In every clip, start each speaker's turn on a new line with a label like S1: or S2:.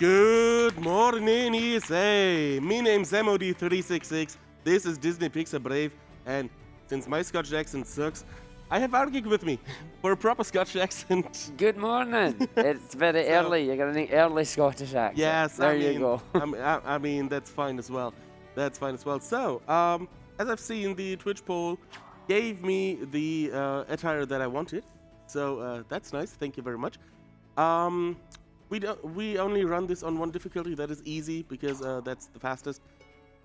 S1: Good morning, ESA. My name's MoD366. This is Disney-Pixar Brave, and since my Scotch accent sucks, I have Argig with me for a proper Scotch accent.
S2: Good morning. It's very early. You're gonna need early Scottish accent.
S1: Yes,
S2: there
S1: I mean,
S2: you go.
S1: I mean, that's fine as well. That's fine as well. So, as I've seen, the Twitch poll gave me the attire that I wanted. So that's nice. Thank you very much. We only run this on one difficulty, that is easy, because that's the fastest.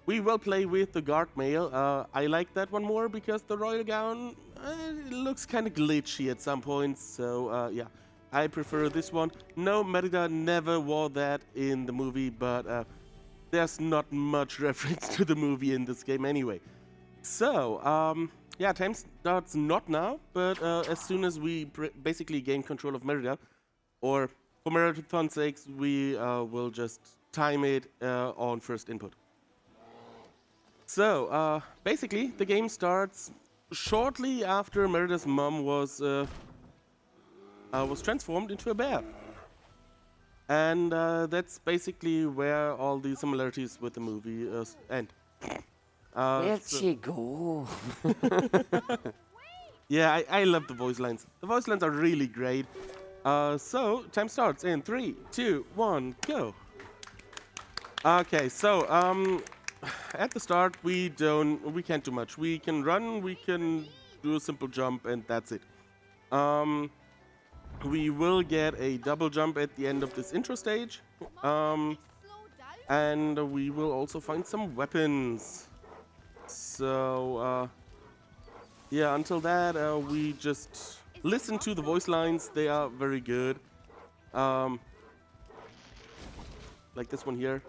S1: We will play with the guard mail. I like that one more because the royal gown it looks kind of glitchy at some points. So yeah, I prefer this one. No, Merida never wore that in the movie, but there's not much reference to the movie in this game anyway. So yeah, time starts not now, but as soon as we basically gain control of Merida, or for marathon's sakes, we will just time it on first input. So, basically, the game starts shortly after Merida's mom was transformed into a bear. And that's basically where all the similarities with the movie end.
S2: Where'd she go?
S1: Yeah, I love the voice lines. The voice lines are really great. So, time starts in 3, 2, 1, go. Okay, so, at the start, we can't do much. We can run, we can do a simple jump, and that's it. We will get a double jump at the end of this intro stage. And we will also find some weapons. So, yeah, until that, we just listen to the voice lines. They are very good. Like this one here.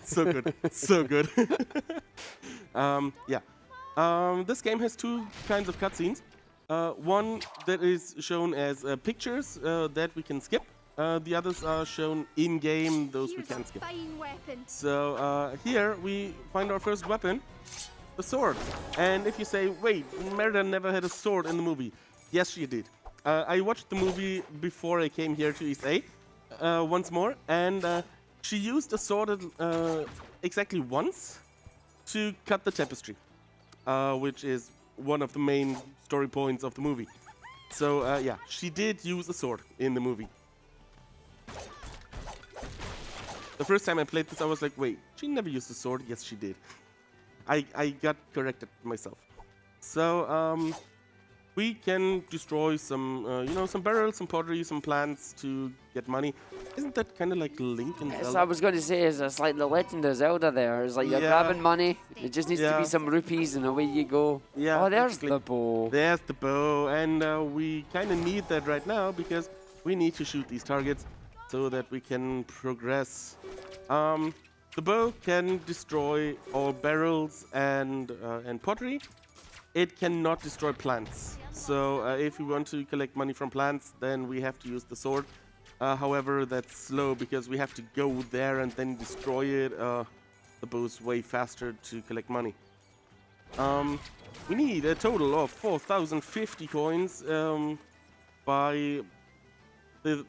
S1: So good, so good. Yeah. This game has two kinds of cutscenes. One that is shown as pictures that we can skip. The others are shown in-game, those we can skip. So here we find our first weapon, the sword. And if you say, wait, Merida never had a sword in the movie. Yes, she did. I watched the movie before I came here to East A once more, and she used a sword exactly once to cut the tapestry, which is one of the main story points of the movie. So yeah, she did use a sword in the movie. The first time I played this, I was like, wait, she never used a sword? Yes, she did. I got corrected myself. So we can destroy some, some barrels, some pottery, some plants to get money. Isn't that kind of like Link and Zelda?
S2: I was going to say, it's like the Legend of Zelda there. It's like you're grabbing money, it just needs to be some rupees and away you go. Yeah, oh, there's the bow.
S1: There's the bow, and we kind of need that right now because we need to shoot these targets so that we can progress. The bow can destroy all barrels and pottery. It cannot destroy plants. So if we want to collect money from plants, then we have to use the sword. However, that's slow because we have to go there and then destroy it. The bow's way faster to collect money. We need a total of 4,050 coins by the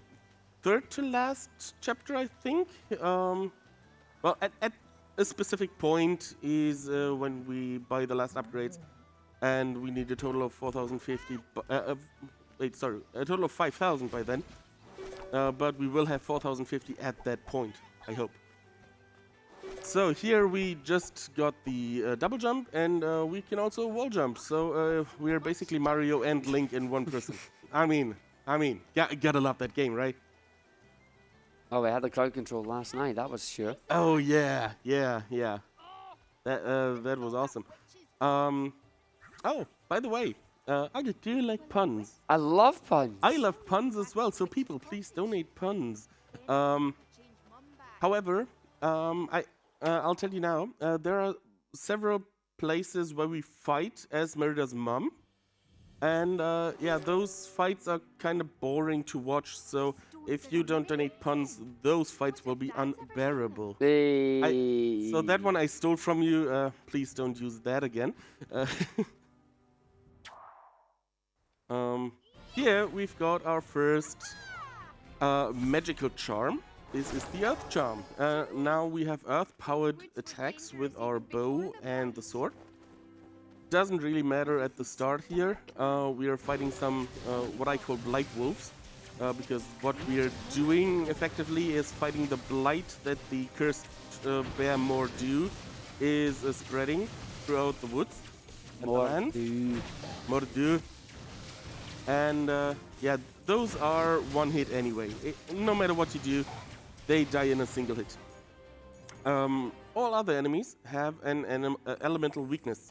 S1: third to last chapter, I think. Well, at a specific point is when we buy the last upgrades. And we need a total of 4,050. A total of 5,000 by then. But we will have 4,050 at that point, I hope. So here we just got the double jump, and we can also wall jump. So we are basically Mario and Link in one person. I mean, gotta love that game, right?
S2: Oh, we had the crowd control last night. That was sure.
S1: Oh yeah. That was awesome. Oh, by the way, do you like puns?
S2: I love puns.
S1: I love puns as well, so people, please donate puns. However, I'll tell you now, there are several places where we fight as Merida's mom. And yeah, those fights are kind of boring to watch, so if you don't donate puns, those fights will be unbearable. So that one I stole from you, please don't use that again. here we've got our first magical charm. This is the Earth Charm. Now we have Earth-powered attacks with our bow and the sword. Doesn't really matter at the start here. We are fighting some what I call blight wolves. Because what we are doing effectively is fighting the blight that the cursed bear Mordu is spreading throughout the woods and the land. Mordu. And yeah, those are one hit anyway. No matter what you do, they die in a single hit. All other enemies have an elemental weakness.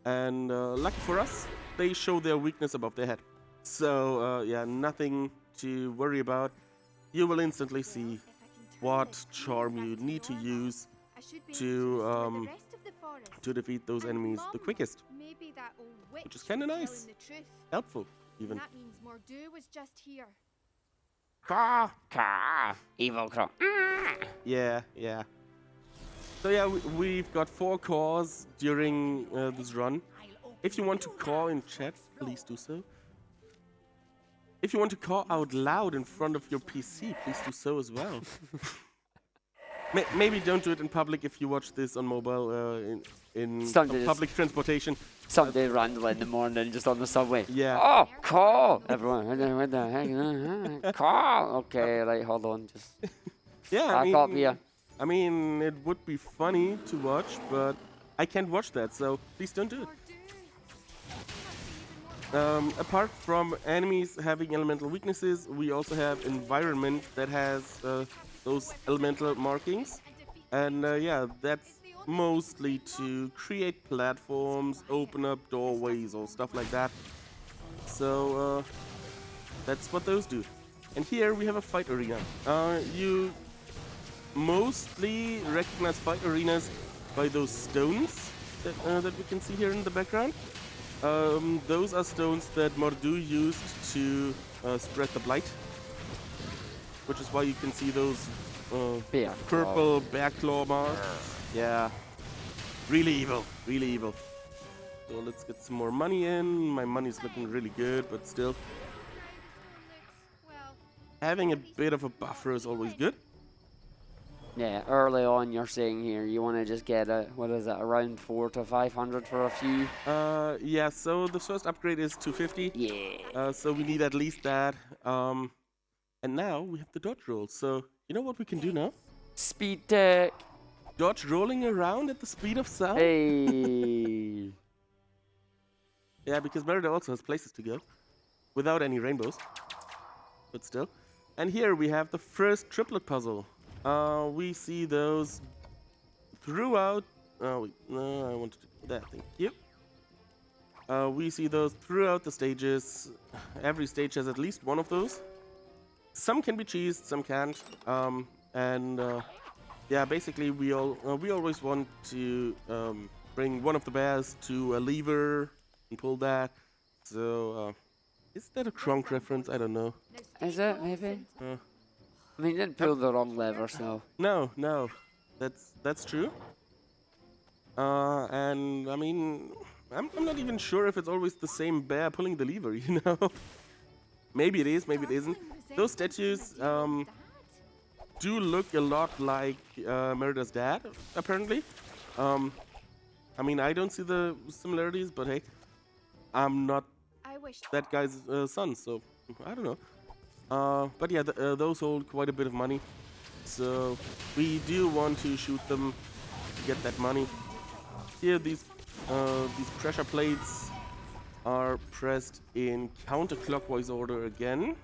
S1: And lucky for us, they show their weakness above their head. So yeah, nothing to worry about. You will instantly see what charm you need to use to defeat those enemies the quickest, which is kind of nice, helpful even.
S3: That means Mordu was just here.
S2: Caw, caw, evil crow.
S1: Yeah. So yeah, we've got 4 caws during this run. If you want to caw in chat, please do so. If you want to caw out loud in front of your PC, please do so as well. Maybe don't do it in public if you watch this on mobile in public transportation.
S2: Someday random in the morning just on the subway.
S1: Yeah.
S2: Oh, call! Everyone, what the heck? Call! Okay, right, hold on. Just
S1: yeah,
S2: I
S1: mean, it would be funny to watch, but I can't watch that, so please don't do it. Apart from enemies having elemental weaknesses, we also have environment that has those elemental markings. And yeah, that's mostly to create platforms, open up doorways or stuff like that. So that's what those do. And here we have a fight arena. You mostly recognize fight arenas by those stones that we can see here in the background. Those are stones that Mordu used to spread the blight, which is why you can see those purple bear claw marks. Yeah, really evil, really evil. So let's get some more money in. My money's looking really good, but still, having a bit of a buffer is always good.
S2: Yeah, early on you're saying here you want to just get what is it, around 400 to 500 for a few?
S1: Yeah, so the first upgrade is 250.
S2: Yeah.
S1: So we need at least that. And now we have the dodge roll. So you know what we can do now?
S2: Speed tech.
S1: Dodge rolling around at the speed of sound.
S2: Hey.
S1: Yeah, because Merida also has places to go without any rainbows. But still. And here we have the first triplet puzzle. We see those throughout. No, I wanted to do that. Thank you. We see those throughout the stages. Every stage has at least one of those. Some can be cheesed, some can't. Yeah, basically we always want to bring one of the bears to a lever and pull that. So is that a Kronk reference? I don't know.
S2: Is it maybe? I mean, you didn't pull the wrong lever, so.
S1: No, that's true. And I mean, I'm not even sure if it's always the same bear pulling the lever, you know? Maybe it is, maybe it isn't. Those statues do look a lot like Merida's dad, apparently. I mean, I don't see the similarities, but hey, I'm not that guy's son, so I don't know. But yeah, those hold quite a bit of money, so we do want to shoot them to get that money. Here, these pressure plates are pressed in counterclockwise order again,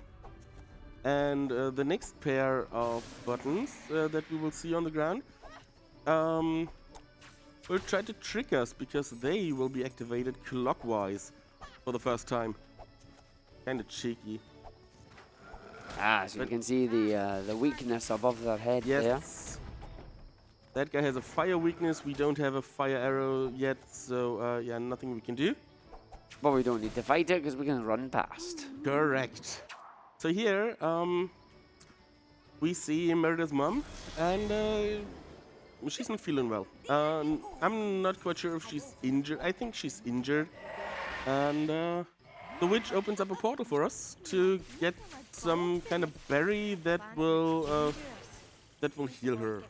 S1: and the next pair of buttons that we will see on the ground will try to trick us because they will be activated clockwise for the first time. Kinda cheeky.
S2: Ah, so you can see the weakness above their head there.
S1: Yes. That guy has a fire weakness. We don't have a fire arrow yet, so yeah, nothing we can do.
S2: But we don't need to fight it because we can run past.
S1: Correct. So here, we see Merida's mom, and she's not feeling well. I'm not quite sure if she's injured. I think she's injured, and the witch opens up a portal for us to get some kind of berry that will heal her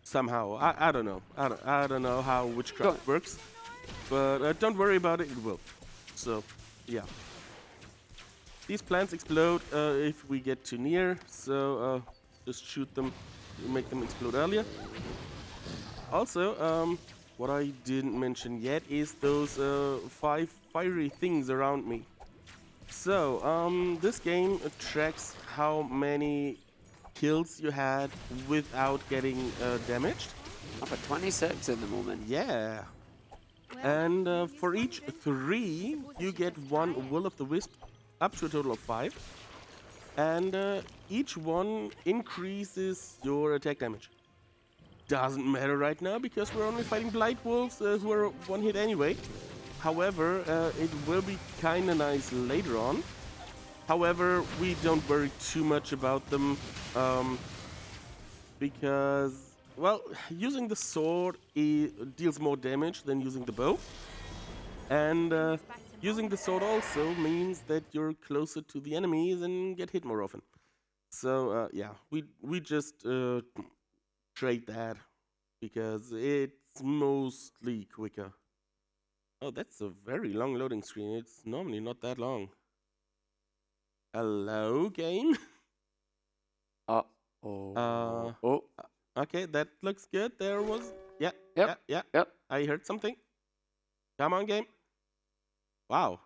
S1: somehow. I don't know. I don't know how witchcraft works, but don't worry about it. It will. So, yeah. These plants explode if we get too near. So just shoot them, make them explode earlier. Also, what I didn't mention yet is those 5 fiery things around me. So, this game tracks how many kills you had without getting damaged.
S2: Up at 26 in the moment.
S1: Yeah. And for each 3, you get 1 Will of the Wisp, up to a total of 5. And each one increases your attack damage. Doesn't matter right now because we're only fighting Blight Wolves who are 1 hit anyway. However, it will be kinda nice later on. However, we don't worry too much about them because, well, using the sword deals more damage than using the bow. And using the sword also means that you're closer to the enemies and get hit more often. So, yeah, we just trade that because it's mostly quicker. Oh, that's a very long loading screen. It's normally not that long. Hello, game?
S2: Oh.
S1: Okay, that looks good. There was... Yeah,
S2: Yep.
S1: yeah. I heard something. Come on, game. Wow.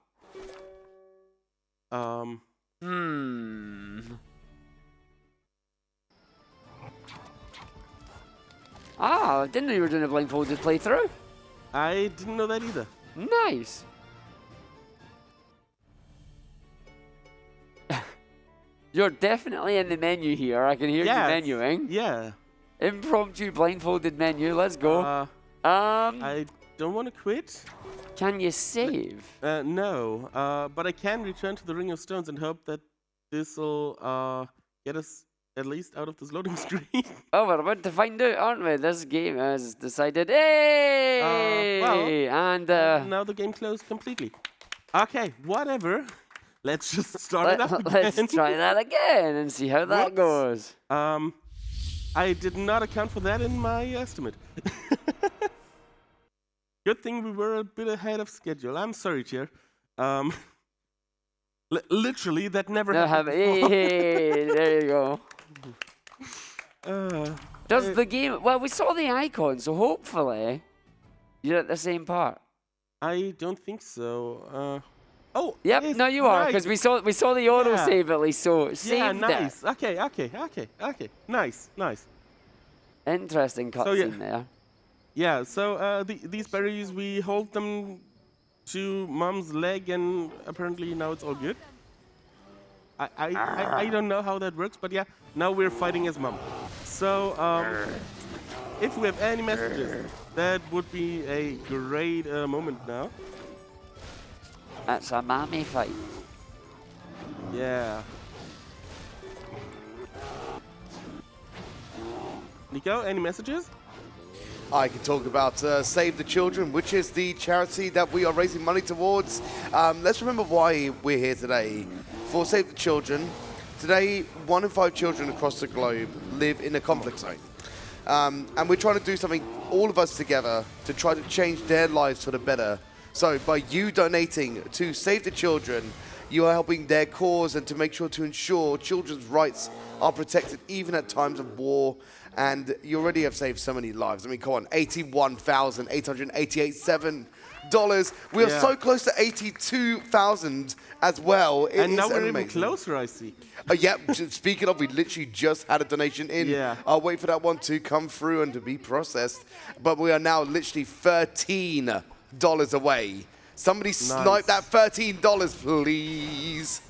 S2: I didn't know you were doing a blindfolded playthrough.
S1: I didn't know that either.
S2: Nice. You're definitely in the menu here. I can hear you menuing.
S1: Yeah.
S2: Impromptu blindfolded menu. Let's go.
S1: I don't want to quit.
S2: Can you save?
S1: No. But I can return to the Ring of Stones and hope that this will get us at least out of this loading screen.
S2: Oh, we're about to find out, aren't we? This game has decided. Hey! And
S1: now the game closed completely. Okay, whatever. Let's just start it up again.
S2: Let's try that again and see how that goes.
S1: I did not account for that in my estimate. Good thing we were a bit ahead of schedule. I'm sorry, Chair. Literally, that never happened before.
S2: Hey, there you go. Does the game... Well, we saw the icon, so hopefully you're at the same part.
S1: I don't think so. Oh,
S2: yep, no, you are, because we saw the auto save at least, so
S1: yeah, nice. Okay. Nice.
S2: Interesting cutscene there.
S1: Yeah, so these berries, we hold them to Mom's leg, and apparently now it's all good. I don't know how that works, but yeah, now we're fighting as Mom. So if we have any messages, that would be a great moment now.
S2: That's a mommy fight.
S1: Yeah. Nico, any messages?
S4: I can talk about Save the Children, which is the charity that we are raising money towards. Let's remember why we're here today. For Save the Children, today 1 in 5 children across the globe live in a conflict zone. And we're trying to do something, all of us together, to try to change their lives for the better. So by you donating to Save the Children, you are helping their cause and to make sure to ensure children's rights are protected even at times of war. And you already have saved so many lives. I mean, come on, $81,887. We are so close to 82,000 as well.
S1: And now we're even closer, I see.
S4: Yeah, speaking of, we literally just had a donation in. Yeah. I'll wait for that one to come through and to be processed. But we are now literally $13 away. Somebody snipe that $13, please.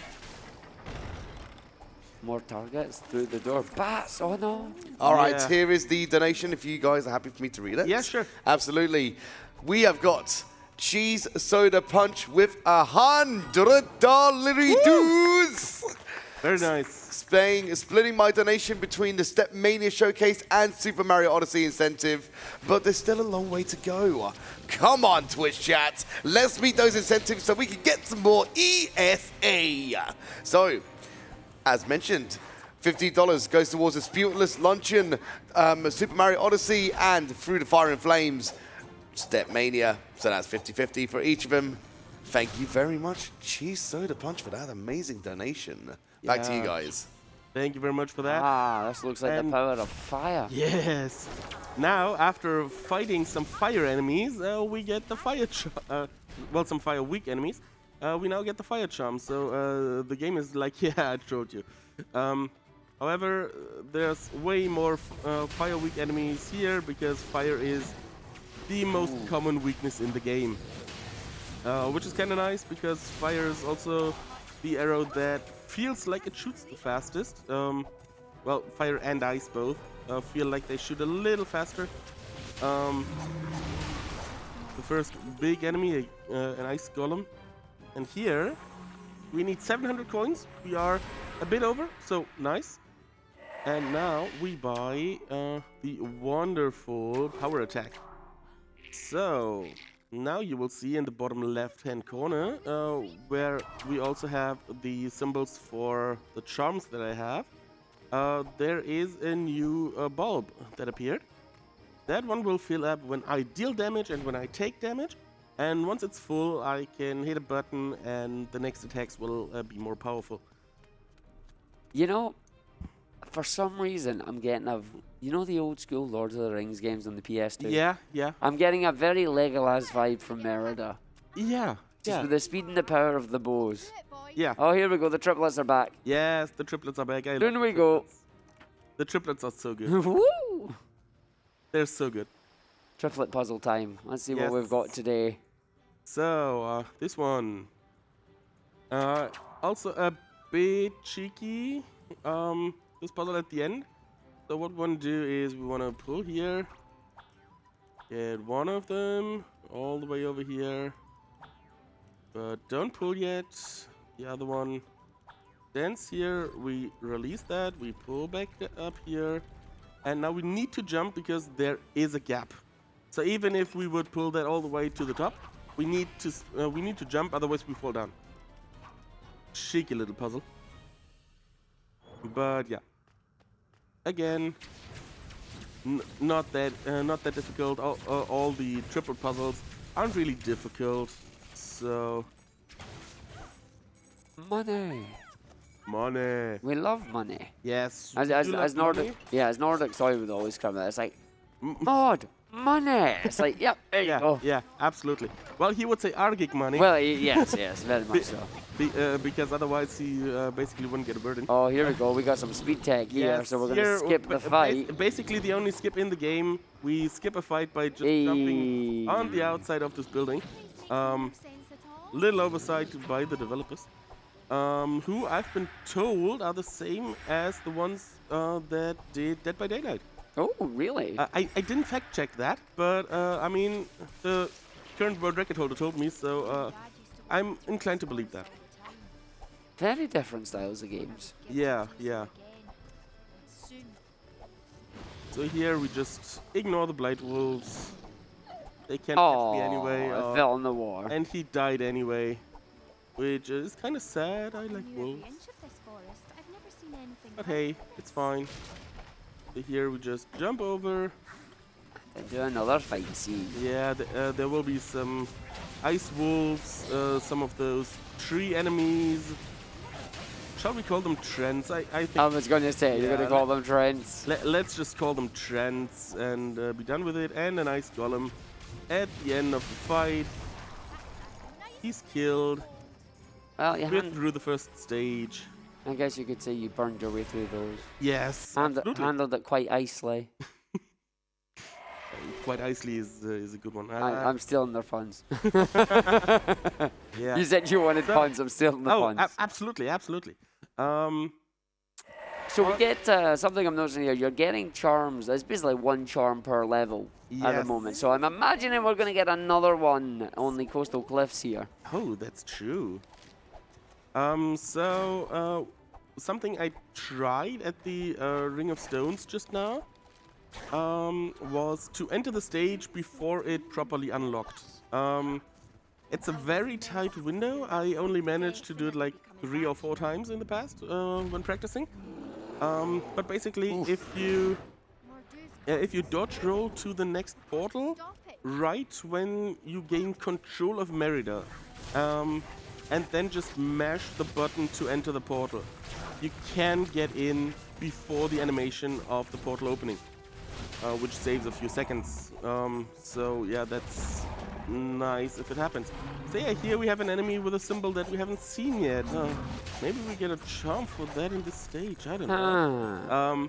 S2: More targets through the door. Bats, oh no.
S4: All right, here is the donation if you guys are happy for me to read it.
S1: Yeah, sure.
S4: Absolutely. We have got Cheese Soda Punch with $100 dues.
S1: Very nice.
S4: Splitting my donation between the Step Mania Showcase and Super Mario Odyssey incentive, but there's still a long way to go. Come on, Twitch chat. Let's meet those incentives so we can get some more ESA. So, as mentioned, $50 goes towards a Spiritless Luncheon, Super Mario Odyssey, and Through the Fire and Flames, Step Mania. So that's 50-50 for each of them. Thank you very much, Cheese Soda Punch, for that amazing donation. Back to you guys.
S1: Thank you very much for that.
S2: Ah, this looks like the power of fire.
S1: Yes. Now, after fighting some fire enemies, we get the fire well, some fire weak enemies. We now get the fire charm. So the game is like, yeah, I showed you. However, there's way more fire weak enemies here because fire is the most common weakness in the game. Which is kind of nice because fire is also the arrow that feels like it shoots the fastest. Well, fire and ice both feel like they shoot a little faster. The first big enemy, an ice golem. And here, we need 700 coins. We are a bit over, so nice. And now we buy the wonderful power attack. So, now you will see in the bottom left-hand corner where we also have the symbols for the charms that I have. There is a new bulb that appeared. That one will fill up when I deal damage and when I take damage. And once it's full, I can hit a button and the next attacks will be more powerful.
S2: You know, for some reason, I'm getting you know the old school Lord of the Rings games on the PS2?
S1: Yeah, yeah.
S2: I'm getting a very Legolas vibe from Merida.
S1: Yeah,
S2: Just with the speed and the power of the bows.
S1: Yeah.
S2: Oh, here we go. The triplets are back.
S1: Yes, the triplets are back.
S2: In we go.
S1: The triplets are so good.
S2: Woo!
S1: They're so good.
S2: Triplet puzzle time. Let's see what we've got today.
S1: So, this one. Also a bit cheeky. This puzzle at the end. So what we want to do is we want to pull here. Get one of them all the way over here. But don't pull yet. The other one. Dance here. We release that. We pull back up here. And now we need to jump because there is a gap. So even if we would pull that all the way to the top, we need to jump, otherwise we fall down. Cheeky little puzzle. But yeah. Again, not that difficult. All the triple puzzles aren't really difficult. So
S2: money.
S1: Money.
S2: We love money.
S1: Yes.
S2: As Nordic, yeah, as Nordic soy would always come out. It's like, mod, money. It's like, yep, there you go.
S1: Yeah, absolutely. Well, he would say Argic money.
S2: Well, yes, very much so.
S1: Because otherwise he basically wouldn't get a burden.
S2: Oh, here we go. We got some speed tech here,
S1: yes,
S2: so we're going to skip the fight.
S1: Basically, the only skip in the game, we skip a fight by just jumping on the outside of this building. Little oversight by the developers. Who I've been told are the same as the ones that did Dead by Daylight.
S2: Oh, really?
S1: I didn't fact check that, but I mean, the current world record holder told me, so I'm inclined to believe that.
S2: Very different styles of games.
S1: Yeah. So here we just ignore the Blight Wolves. They can't catch me anyway.
S2: I fell in the war.
S1: And he died anyway. Which is kind of sad. I like wolves. But hey, it's fine. So here we just jump over.
S2: And do another fight scene.
S1: Yeah, there will be some ice wolves, some of those tree enemies. Shall we call them trends? I think.
S2: I was going to say, you're going to call them trends.
S1: Let's just call them trends and be done with it. And an ice golem at the end of the fight. He's killed.
S2: Well, you
S1: went through the first stage.
S2: I guess you could say you burned your way through those.
S1: Yes,
S2: handled it quite icely.
S1: Quite icely is a good one.
S2: I'm stealing their puns.
S1: Yeah.
S2: You said you wanted puns. I'm stealing the puns.
S1: Absolutely.
S2: So we get something I'm noticing here. You're getting charms. There's basically one charm per level at the moment. So I'm imagining we're going to get another one on the coastal cliffs here.
S1: Oh, that's true. So something I tried at the Ring of Stones just now was to enter the stage before it properly unlocked. It's a very tight window. I only managed to do it like 3 or 4 times in the past when practicing. But basically, if you dodge roll to the next portal, right when you gain control of Merida, and then just mash the button to enter the portal, you can get in before the animation of the portal opening, which saves a few seconds. So yeah, that's nice if it happens. So yeah, here we have an enemy with a symbol that we haven't seen yet. Maybe we get a charm for that in this stage. I don't know.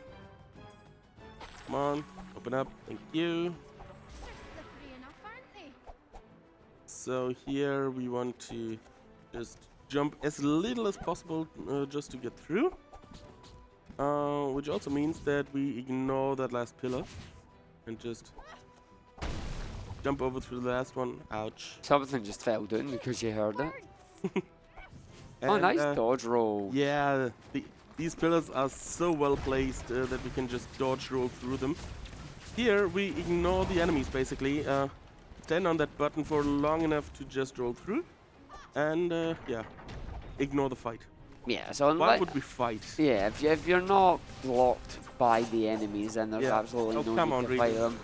S1: Come on, open up. Thank you. So here we want to just jump as little as possible just to get through. Which also means that we ignore that last pillar and just jump over to the last one. Ouch.
S2: Something just fell down because you heard it. Oh,
S1: And,
S2: nice dodge roll.
S1: Yeah, these pillars are so well placed that we can just dodge roll through them. Here we ignore the enemies basically. Stand on that button for long enough to just roll through, and yeah, ignore the fight.
S2: Yeah, so
S1: Why would we fight?
S2: Yeah, if you're not blocked by the enemies, then there's
S1: Yeah.
S2: absolutely
S1: Oh,
S2: no
S1: come
S2: need
S1: on,
S2: to
S1: really?
S2: fight them.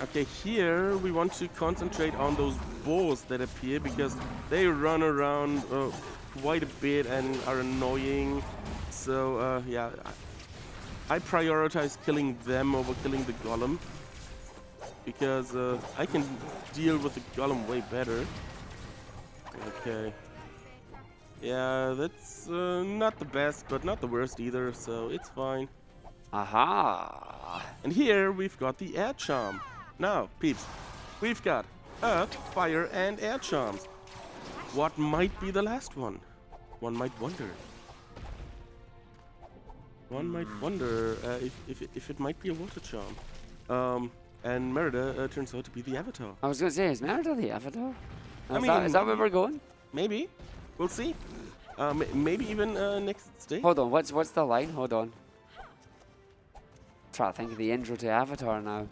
S1: Okay, here we want to concentrate on those boars that appear because they run around quite a bit and are annoying. So yeah, I prioritize killing them over killing the golem because I can deal with the golem way better. Okay. Yeah, that's not the best, but not the worst either, so it's fine.
S2: Aha!
S1: And here we've got the air charm. Now, peeps, we've got earth, fire, and air charms. What might be the last one? One might wonder. One might wonder if it might be a water charm. And Merida turns out to be the avatar.
S2: I was going to say, is Merida the avatar?
S1: I
S2: Is,
S1: mean,
S2: that, is that where we're going?
S1: Maybe. We'll see. Maybe even next stage.
S2: Hold on, what's the line? Hold on. Try to think of the intro to Avatar now.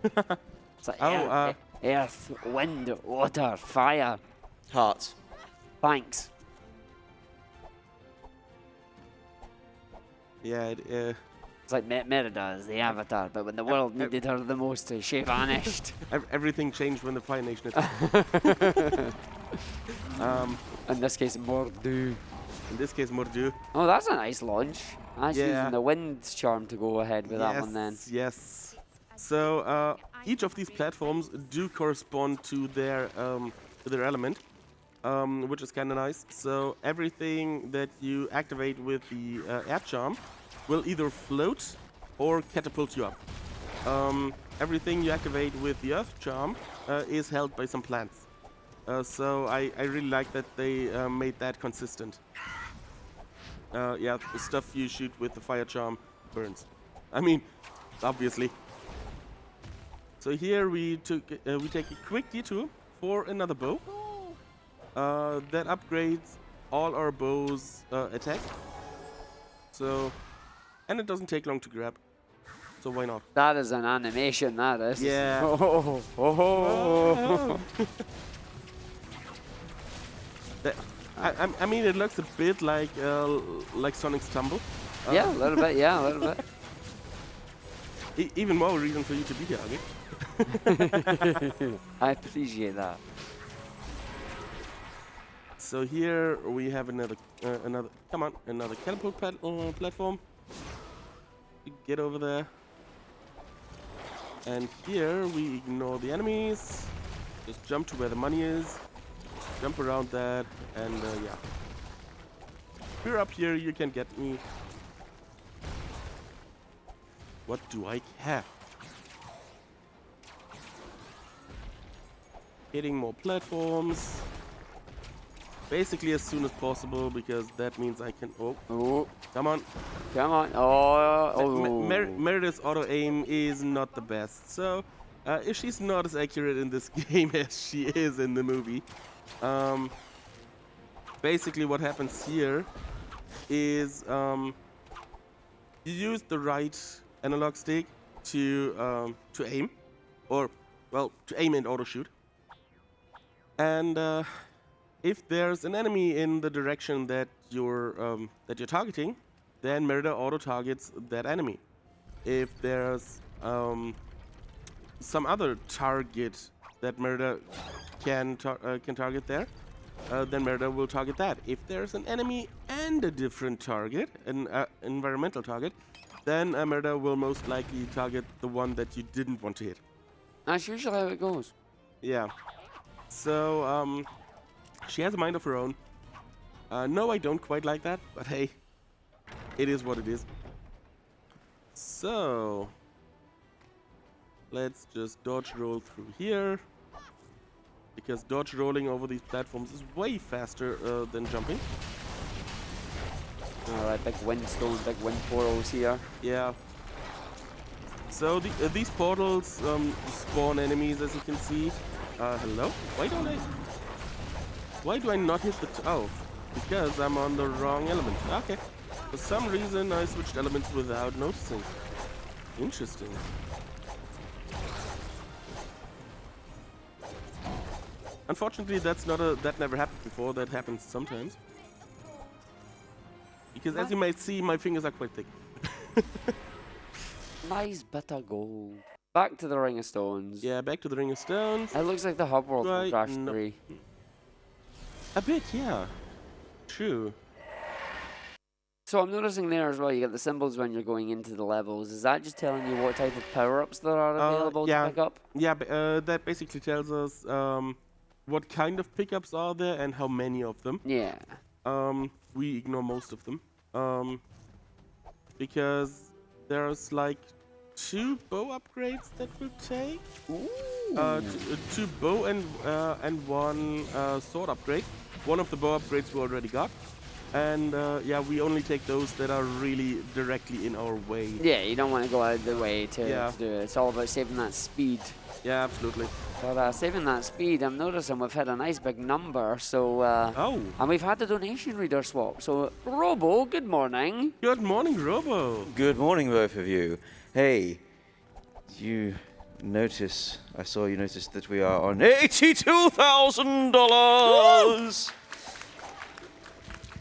S2: It's like earth, wind, water, fire.
S5: Heart.
S2: Thanks.
S1: Yeah,
S2: It's like Merida is the Avatar, but when the world needed her the most, she vanished.
S1: everything changed when the Fire Nation attacked.
S2: In this case, Mordu.
S1: In this case, Mordu.
S2: Oh, that's a nice launch. That's
S1: Yeah.
S2: using the wind charm to go ahead with that one then.
S1: Yes. So each of these platforms do correspond to their element, which is kind of nice. So everything that you activate with the air charm will either float or catapult you up. Everything you activate with the earth charm is held by some plants. So I really like that they made that consistent. Yeah, the stuff you shoot with the fire charm burns. I mean, obviously. So here we take a quick detour for another bow that upgrades all our bows' attack. So, and it doesn't take long to grab. So why not?
S2: That is an animation, that is.
S1: Yeah.
S2: Oh, oh, oh.
S1: I mean, it looks a bit like Sonic's Tumble.
S2: Yeah, a little bit, yeah, a little bit.
S1: Even more reason for you to be here, okay?
S2: I appreciate that.
S1: So here we have another catapult platform. Get over there. And here we ignore the enemies. Just jump to where the money is. Jump around that, and yeah. If you're up here, you can get me. What do I have? Hitting more platforms. Basically as soon as possible, because that means I can... Oh, come on.
S2: Come on. Oh.
S1: Merida's auto-aim is not the best, so if she's not as accurate in this game as she is in the movie, basically what happens here is you use the right analog stick to aim, or well, to aim and auto shoot. And if there's an enemy in the direction that you're targeting, then Merida auto targets that enemy. If there's some other target that Merida can target there, then Merida will target that. If there's an enemy and a different target, an environmental target, then Merida will most likely target the one that you didn't want to hit.
S2: That's usually how it goes.
S1: Yeah. So, she has a mind of her own. No, I don't quite like that, but hey, it is what it is. So, let's just dodge roll through here, because dodge rolling over these platforms is way faster than jumping.
S2: Alright, big wind stones, big wind portals here.
S1: Yeah. So these portals spawn enemies, as you can see. Hello? Why do I not hit the oh, because I'm on the wrong element. Okay. For some reason I switched elements without noticing. Interesting. Unfortunately, that never happened before. That happens sometimes. Because as you might see, my fingers are quite thick.
S2: Nice bit of gold. Back to the Ring of Stones.
S1: Yeah, back to the Ring of Stones.
S2: It looks like the hub world from
S1: Right,
S2: Crash
S1: no.
S2: 3.
S1: A bit, yeah. True.
S2: So I'm noticing there as well, you get the symbols when you're going into the levels. Is that just telling you what type of power-ups there are available to pick up?
S1: Yeah, that basically tells us what kind of pickups are there and how many of them.
S2: Yeah.
S1: We ignore most of them. Because there's like 2 bow upgrades that will take.
S2: Ooh.
S1: 2 bow and 1 sword upgrade. One of the bow upgrades we already got. And yeah, we only take those that are really directly in our way.
S2: Yeah, you don't want to go out of the way to do it. It's all about saving that speed.
S1: Yeah, absolutely.
S2: But saving that speed, I'm noticing we've had a nice big number. So and we've had the donation reader swap. So Robo, good morning.
S1: Good morning, Robo.
S5: Good morning, both of you. Hey, I saw you noticed that we are on $82,000.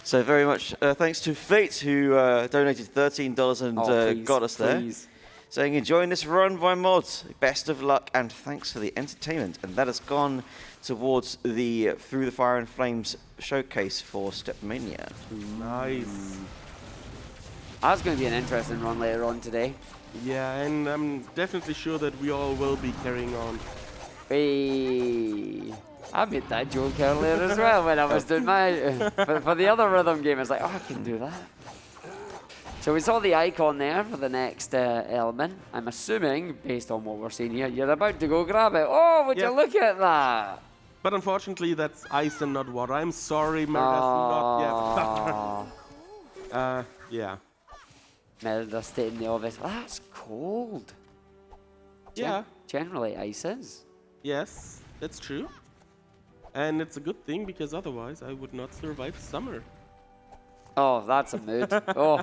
S5: So very much thanks to Fate, who donated $13 and
S2: Please,
S5: got us there.
S2: please.
S5: Saying, enjoying this run by mods. Best of luck and thanks for the entertainment. And that has gone towards the Through the Fire and Flames showcase for Stepmania.
S1: Nice.
S2: That's going to be an interesting run later on today.
S1: Yeah, and I'm definitely sure that we all will be carrying on.
S2: Hey, I made that joke earlier as well when I was doing my... for the other rhythm game, I was like, oh, I can do that. So we saw the icon there for the next element. I'm assuming, based on what we're seeing here, you're about to go grab it. Oh, would you look at that?
S1: But unfortunately, that's ice and not water. I'm sorry, Merida's not yet. Yeah.
S2: Merida stating the obvious. That's cold.
S1: Yeah.
S2: Generally, ice is.
S1: Yes, that's true. And it's a good thing, because otherwise I would not survive summer.
S2: Oh, that's a mood. Oh,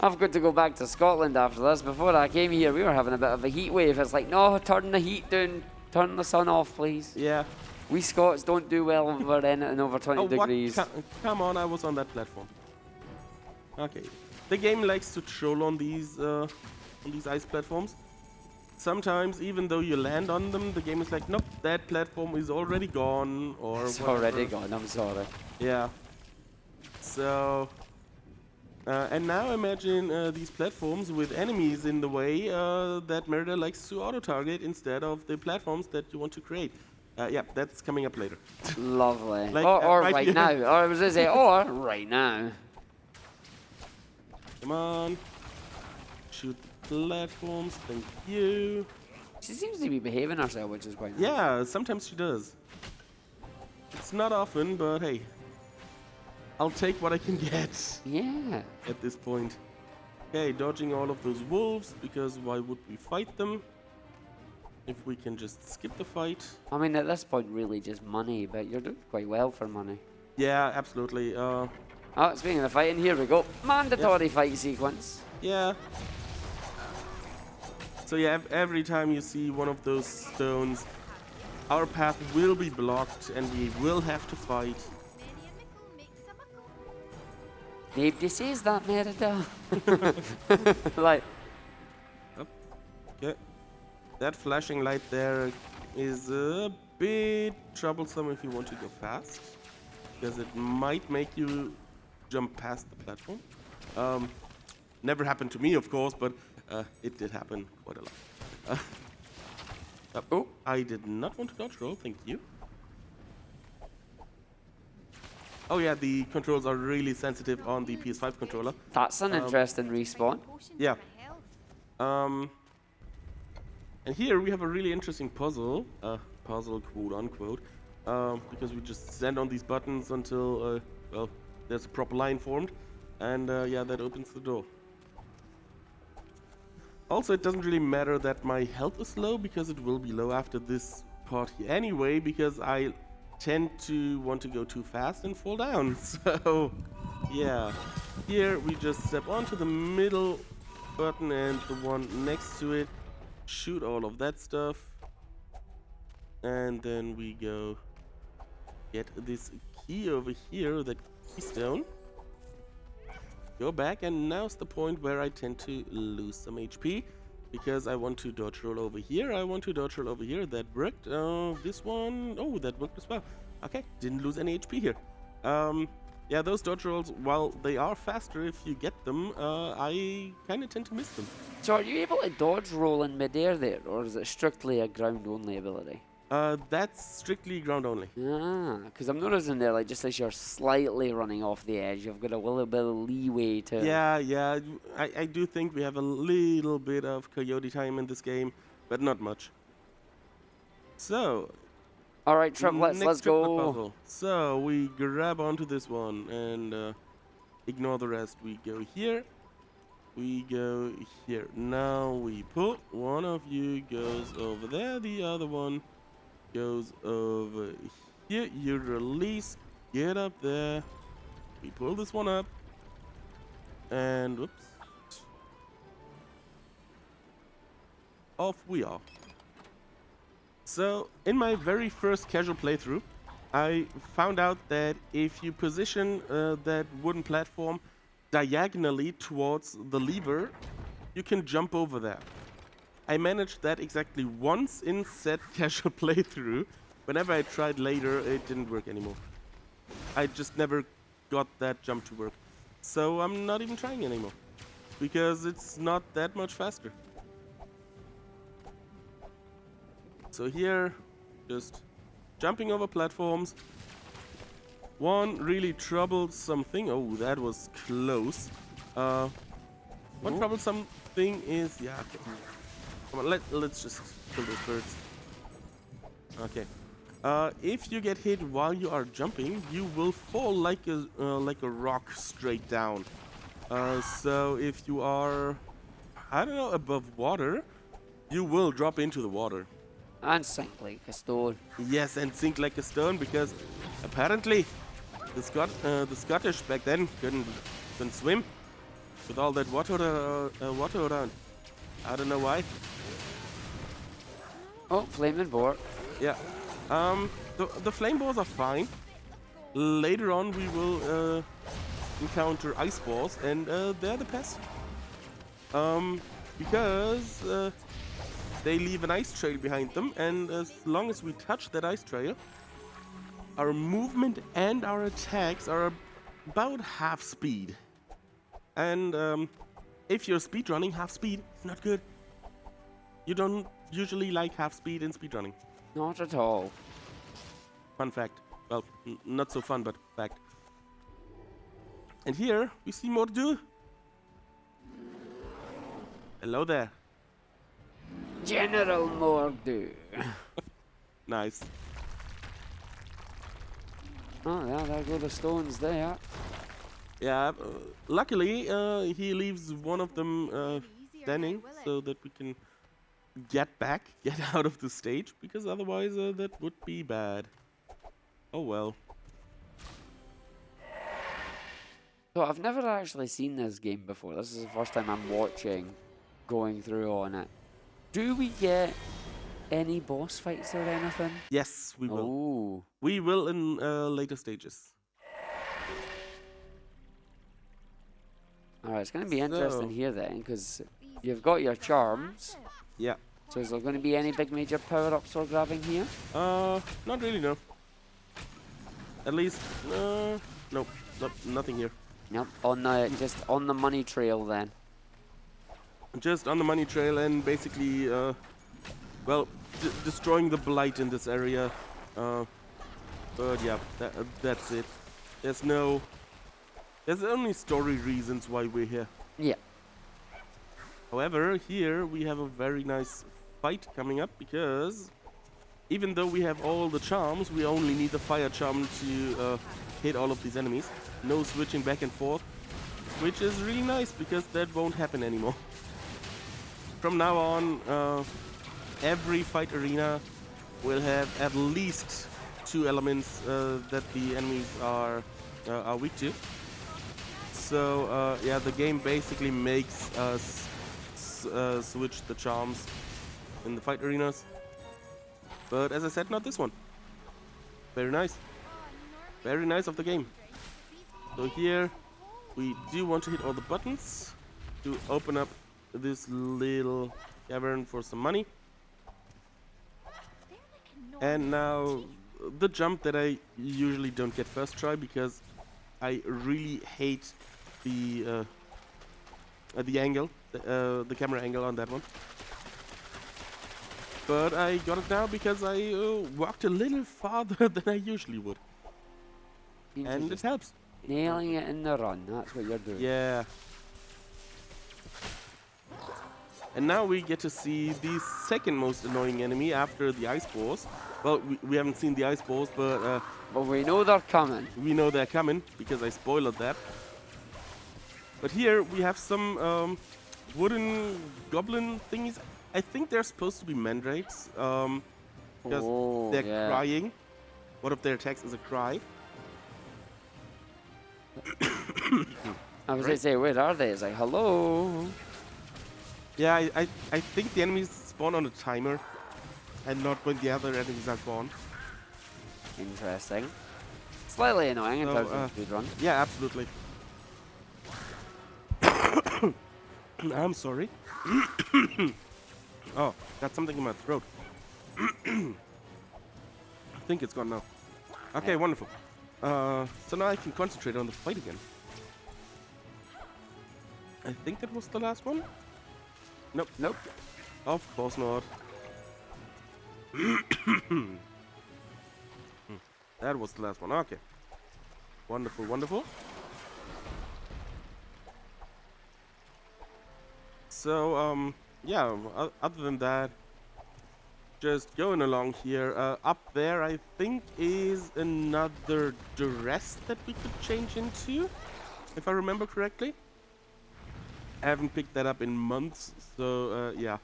S2: I've got to go back to Scotland after this. Before I came here, we were having a bit of a heat wave. It's like, no, turn the heat down, turn the sun off, please.
S1: Yeah.
S2: We Scots don't do well over anything over 20 degrees.
S1: Come on, I was on that platform. Okay. The game likes to troll on these ice platforms. Sometimes, even though you land on them, the game is like, nope, that platform is already gone, or
S2: It's
S1: whatever.
S2: already gone, I'm sorry.
S1: Yeah. So, and now imagine these platforms with enemies in the way that Merida likes to auto-target instead of the platforms that you want to create. Yeah, that's coming up later.
S2: Lovely.
S1: Like,
S2: or
S1: right
S2: right
S1: here.
S2: now. Or I was going to say, or right now.
S1: Come on. Shoot the platforms, thank you.
S2: She seems to be behaving herself, which is quite nice.
S1: Yeah, sometimes she does. It's not often, but hey. I'll take what I can get
S2: Yeah.
S1: at this point. Okay, dodging all of those wolves, because why would we fight them if we can just skip the fight?
S2: I mean, at this point, really just money, but you're doing quite well for money.
S1: Yeah, absolutely.
S2: Oh, speaking of fighting, here we go. Mandatory fight sequence.
S1: Yeah. So yeah, every time you see one of those stones, our path will be blocked and we will have to fight.
S2: Nobody says that, Merida. Like,
S1: Okay. That flashing light there is a bit troublesome if you want to go fast, because it might make you jump past the platform. Never happened to me, of course, but it did happen quite a lot. Oh, I did not want to dodge roll, thank you. Oh yeah, the controls are really sensitive on the PS5 controller.
S2: that's an interesting respawn.
S1: Yeah. And here we have a really interesting puzzle, puzzle quote unquote, because we just stand on these buttons until, well, there's a proper line formed, and yeah, that opens the door. Also, it doesn't really matter that my health is low, because it will be low after this part here anyway, because I tend to want to go too fast and fall down. So, yeah. Here we just step onto the middle button and the one next to it. Shoot all of that stuff. And then we go get this key over here, the keystone. Go back, and now's the point where I tend to lose some HP, because I want to dodge roll over here, I want to dodge roll over here. That worked. This one, oh, that worked as well. Okay, didn't lose any HP here. Yeah, those dodge rolls, while they are faster if you get them, I kind of tend to miss them.
S2: So are you able to dodge roll in midair there, or is it strictly a ground-only ability?
S1: That's strictly ground only.
S2: Ah, because I'm noticing there, like, just as you're slightly running off the edge, you've got a little bit of leeway to...
S1: Yeah, I do think we have a little bit of coyote time in this game, but not much. So...
S2: Alright, triplets, let's
S1: triplet
S2: go.
S1: puzzle. So, we grab onto this one and ignore the rest. We go here. We go here. Now we pull. One of you goes over there. The other one goes over here. You release. Get up there. We pull this one up. And whoops. Off we are. So, in my very first casual playthrough, I found out that if you position that wooden platform diagonally towards the lever, you can jump over there. I managed that exactly once in said casual playthrough. Whenever I tried later, it didn't work anymore. I just never got that jump to work. So I'm not even trying anymore, because it's not that much faster. So here, just jumping over platforms. One really troublesome thing. Oh, that was close. One troublesome thing is, yeah. Okay. Come on, let's just kill those birds. Okay. If you get hit while you are jumping, you will fall like a rock straight down. So if you are, I don't know, above water, you will drop into the water.
S2: And sink like a stone.
S1: Yes, and sink like a stone, because apparently the Scottish back then couldn't swim with all that water around. I don't know why.
S2: Oh, flaming board.
S1: Yeah. The flame balls are fine. Later on, we will encounter ice balls, and they're the pest. Because they leave an ice trail behind them, and as long as we touch that ice trail, our movement and our attacks are about half speed. And if you're speedrunning, half speed is not good. You don't usually like half speed in speedrunning.
S2: Not at all.
S1: Fun fact. Well, not so fun, but fact. And here we see MoD366. Hello there.
S2: General Mordu.
S1: Nice.
S2: Oh, yeah, there go the stones there.
S1: Yeah, luckily he leaves one of them standing so that we can get out of the stage, because otherwise that would be bad. Oh well.
S2: So I've never actually seen this game before. This is the first time I'm watching, going through on it. Do we get any boss fights or anything?
S1: Yes, we will.
S2: Oh.
S1: We will in later stages.
S2: Alright, it's going to be interesting
S1: So-
S2: here then, because you've got your charms.
S1: Yeah.
S2: So is there going to be any big major power-ups we're grabbing here?
S1: Not really, no. At least, nope, nothing here.
S2: Nope, on the, just on the money trail then.
S1: Just on the money trail and basically, well, destroying the blight in this area. But yeah, that's it. There's only story reasons why we're here.
S2: Yeah.
S1: However, here we have a very nice fight coming up because even though we have all the charms, we only need the fire charm to hit all of these enemies. No switching back and forth, which is really nice because that won't happen anymore. From now on, every fight arena will have at least 2 elements that the enemies are weak to. So yeah, the game basically makes us switch the charms in the fight arenas. But as I said, not this one. Very nice. Very nice of the game. So here we do want to hit all the buttons to open up this little cavern for some money. And now the jump that I usually don't get first try because I really hate the angle, the camera angle on that one. But I got it now because I walked a little farther than I usually would. And it helps.
S2: Nailing it in the run, that's what you're doing.
S1: Yeah. And now we get to see the second most annoying enemy after the ice balls. Well, we haven't seen the ice balls, but
S2: But we know they're coming.
S1: we know they're coming because I spoiled that. But here we have some wooden goblin thingies. I think they're supposed to be mandrakes because
S2: Oh,
S1: they're
S2: yeah.
S1: crying. One of their attacks is a cry.
S2: I was going to say, where are they? It's like, hello.
S1: Yeah, I think the enemies spawn on a timer and not when the other enemies are spawned.
S2: Interesting. Slightly annoying in
S1: So,
S2: terms of speedrun.
S1: Yeah, absolutely. I'm sorry. Oh, got something in my throat. I think it's gone now. Okay, wonderful. So now I can concentrate on the fight again. I think that was the last one. Nope.
S2: Nope.
S1: Of course not. That was the last one. Okay. Wonderful, wonderful. So, yeah, other than that, just going along here. Up there, I think, is another dress that we could change into, if I remember correctly. I haven't picked that up in months, so, yeah.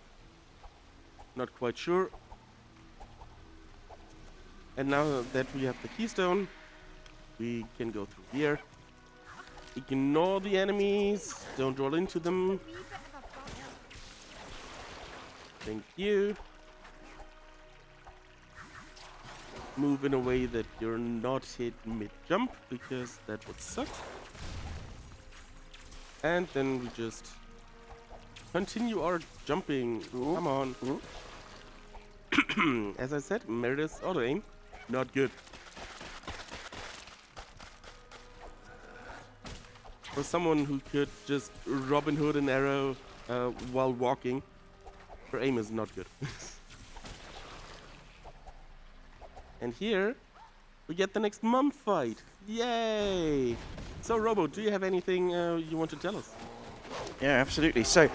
S1: Not quite sure. And now that we have the keystone, we can go through here. Ignore the enemies, don't roll into them. Thank you. Move in a way that you're not hit mid-jump, because that would suck. And then we just continue our jumping.
S2: Ooh.
S1: Come on.
S2: Ooh.
S1: As I said, Meredith's auto-aim, not good. For someone who could just Robin Hood an arrow while walking, her aim is not good. And here, we get the next mum fight. Yay! So, Robo, do you have anything you want to tell us?
S5: Yeah, absolutely. So,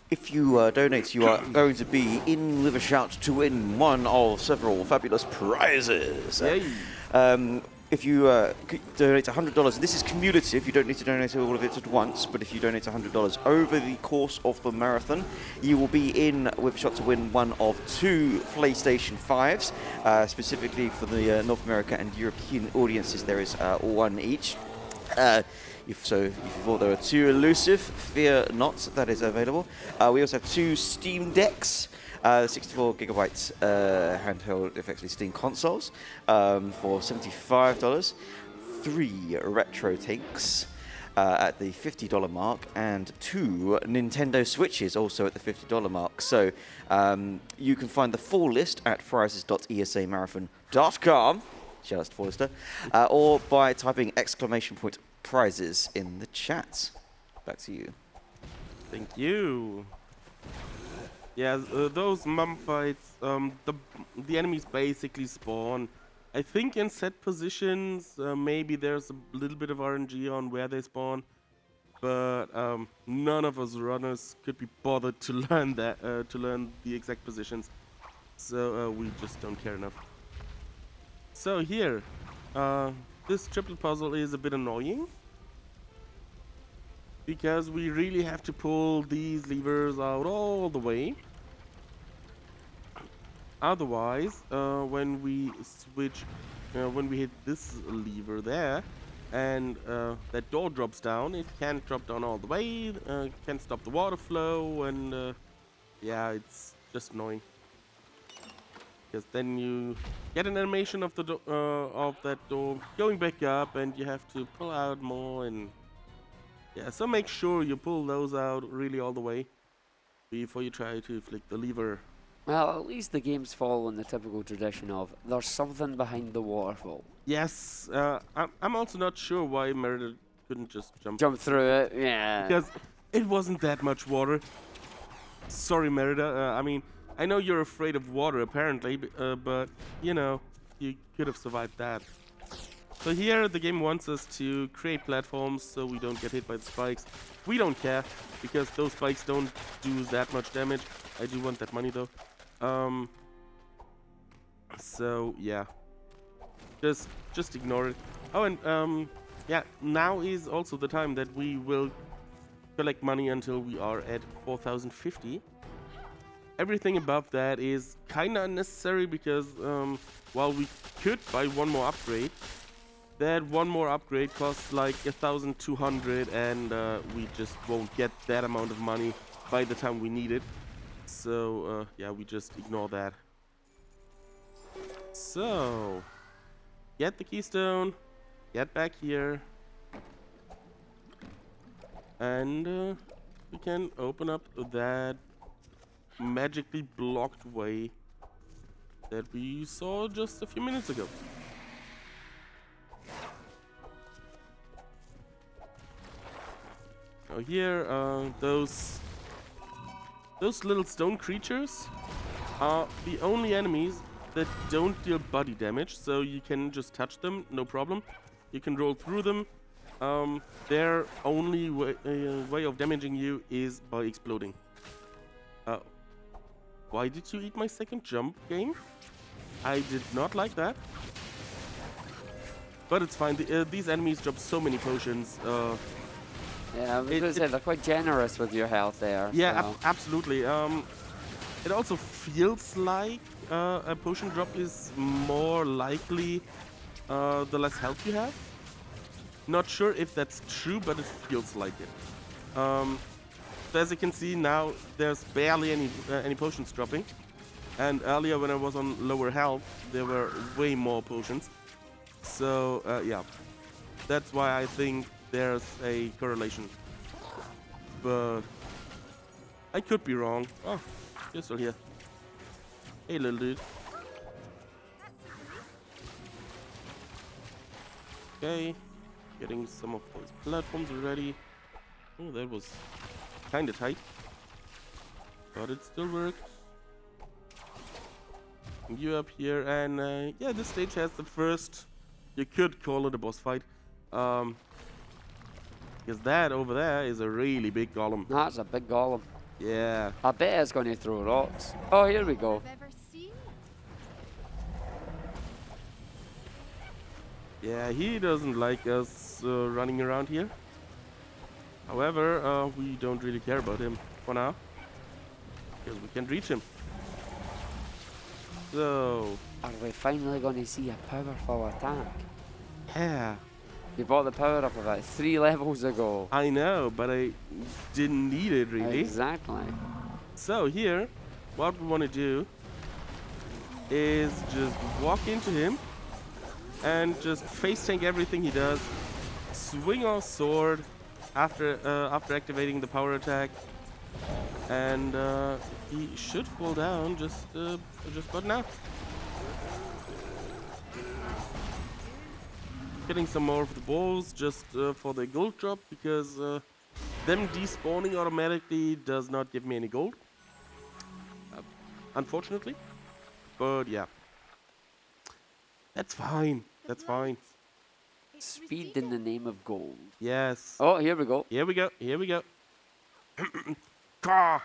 S5: if you donate, you are going to be in with a shout to win one of several fabulous prizes.
S1: Yay!
S5: If you donate $100, this is cumulative, you don't need to donate all of it at once, but if you donate $100 over the course of the marathon, you will be in with a shot to win one of 2 PlayStation 5s, specifically for the North America and European audiences, there is one each. So if you thought they were too elusive, fear not, that is available. We also have 2 Steam Decks, 64 gigabyte handheld, effectively Steam consoles for $75. 3 retro tanks at the $50 mark, and 2 Nintendo Switches also at the $50 mark. So you can find the full list at prizes.esamarathon.com. Shout out to Forrester, or by typing !prizes in the chat. Back to you.
S1: Thank you. Yeah, those mum fights, the enemies basically spawn, I think, in set positions. Maybe there's a little bit of RNG on where they spawn, but none of us runners could be bothered to learn that, to learn the exact positions. So we just don't care enough. So here, this triplet puzzle is a bit annoying because we really have to pull these levers out all the way. Otherwise, when we switch, when we hit this lever there, and that door drops down, it can't drop down all the way, can't stop the water flow, and yeah, it's just annoying. Because then you get an animation of the of that door going back up, and you have to pull out more, and yeah, so make sure you pull those out really all the way before you try to flick the lever.
S2: Well, at least the game's following the typical tradition of there's something behind the waterfall.
S1: Yes, I'm also not sure why Merida couldn't just jump
S2: Through it, yeah.
S1: because it wasn't that much water. Sorry, Merida. I mean, I know you're afraid of water, apparently, but, you know, you could have survived that. So here, the game wants us to create platforms so we don't get hit by the spikes. We don't care, because those spikes don't do that much damage. I do want that money, though. So, yeah. Just ignore it. Oh, and, yeah, now is also the time that we will collect money until we are at 4,050. Everything above that is kinda unnecessary because while we could buy one more upgrade, that one more upgrade costs like 1,200, and we just won't get that amount of money by the time we need it. So yeah, we just ignore that. So get the keystone, get back here, and we can open up that magically blocked way that we saw just a few minutes ago. Now here, those little stone creatures are the only enemies that don't deal body damage, so you can just touch them, no problem. You can roll through them. Their only way of damaging you is by exploding. Why did you eat my second jump, game? I did not like that. But it's fine. These enemies drop so many potions.
S2: Yeah, I was gonna say they're quite generous with your health there.
S1: Yeah,
S2: so.
S1: absolutely. It also feels like a potion drop is more likely the less health you have. Not sure if that's true, but it feels like it. So as you can see now, there's barely any potions dropping, and earlier when I was on lower health, there were way more potions. So yeah, that's why I think there's a correlation, but I could be wrong. Oh, you're still here. Hey, little dude. Okay, getting some of those platforms ready. Oh, that was kinda tight, but it still worked. You up here, and yeah, this stage has the first, you could call it a boss fight, because that over there is a really big golem.
S2: That's a big golem.
S1: Yeah.
S2: I bet it's going to throw rocks. Oh, here we go.
S3: I've ever seen.
S1: Yeah, he doesn't like us running around here. However, we don't really care about him for now, because we can reach him. So,
S2: Are we finally going to see a powerful attack?
S1: yeah.
S2: You bought the power up about 3 levels ago.
S1: I know, but I didn't need it really.
S2: Exactly.
S1: So here, what we want to do is just walk into him and just face tank everything he does. Swing our sword after activating the power attack, and he should fall down just about now. Getting some more of the balls just for the gold drop, because them despawning automatically does not give me any gold, unfortunately. But yeah, that's fine. That's fine.
S2: Speed in the name of gold.
S1: Yes.
S2: Oh, here we go.
S1: Here we go. Here we go. Caw.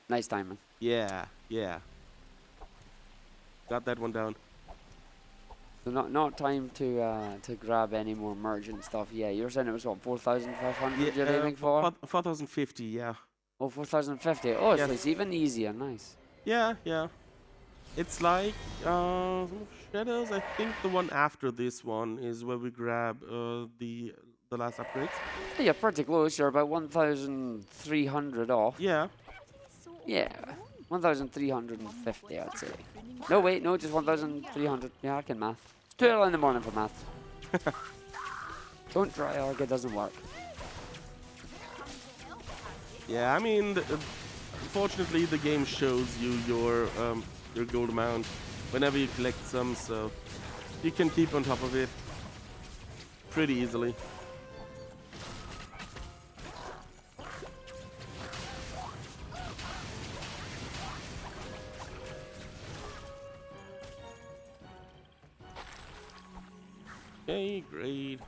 S2: Nice timing.
S1: Yeah. Yeah. Got that one down.
S2: So not time to grab any more merchant stuff. Yeah, you're saying it was what, 4,500 you're aiming for?
S1: 4,050. Yeah.
S2: Oh, 4,050. Oh, so
S1: Yes.
S2: it's even easier. Nice.
S1: Yeah. Yeah. It's like shadows. I think the one after this one is where we grab the last upgrades.
S2: Yeah, you're pretty close. You're about 1,300 off.
S1: Yeah.
S2: Yeah, 1,350, I'd say. No, wait, no, just 1,300. Yeah, I can math. It's too early in the morning for math. Don't try, Arg, it doesn't work.
S1: Yeah. I mean, unfortunately, the game shows you your gold amount whenever you collect some, so you can keep on top of it pretty easily. Okay, great.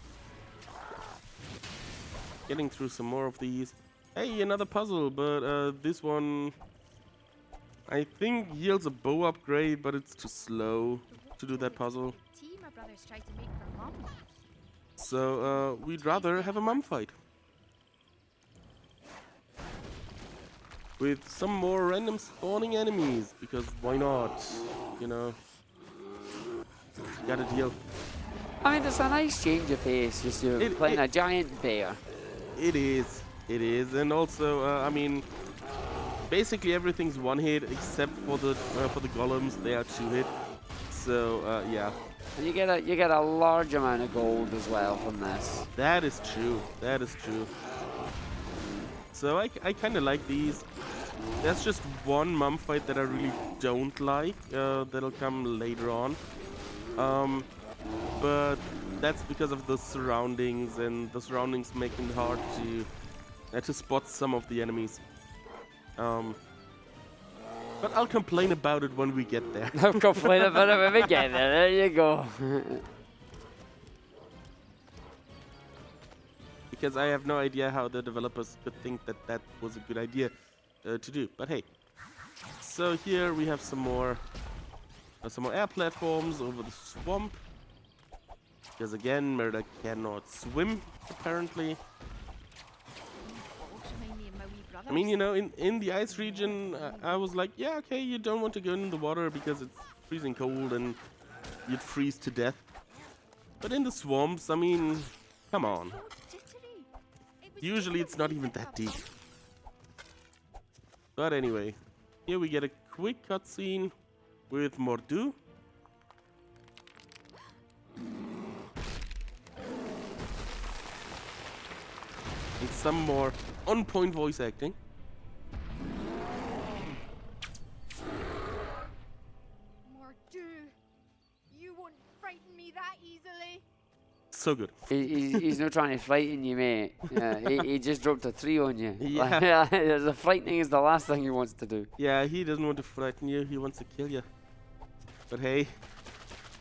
S1: Getting through some more of these. Hey, another puzzle, but this one I think yields a bow upgrade, but it's too slow to do that puzzle.
S3: Tea my brothers tried to make for Mum.
S1: So we'd rather have a mum fight with some more random spawning enemies, because why not? You know, got a deal.
S2: I mean, it's a nice change of pace, just you're playing a giant bear.
S1: It is, and also I mean, basically everything's one hit except for the golems. They are 2 hit. So yeah.
S2: And you get a large amount of gold as well from this.
S1: That is true. That is true. So I kind of like these. There's just one mum fight that I really don't like. That'll come later on. But that's because of the surroundings, and the surroundings make it hard to spot some of the enemies. But I'll complain about it when we get there.
S2: I'll complain about it when we get there. There you go.
S1: Because I have no idea how the developers could think that that was a good idea to do. But hey, so here we have some more air platforms over the swamp. Because again, Merida cannot swim apparently.
S3: Remind me of my wee brothers.
S1: I mean, you know, in the ice region, I was like, yeah, okay, you don't want to go in the water because it's freezing cold and you'd freeze to death. But in the swamps, I mean, come on.
S3: Jittery. It was
S1: Usually it's not even that deep. But anyway, here we get a quick cutscene with Mordu. And some more on-point voice acting.
S3: Mordu. You won't frighten me that easily.
S1: So good.
S2: He's not trying to frighten you, mate. Yeah, he just dropped a 3 on you.
S1: Yeah.
S2: The frightening is the last thing he wants to do.
S1: Yeah, he doesn't want to frighten you, he wants to kill you. But hey,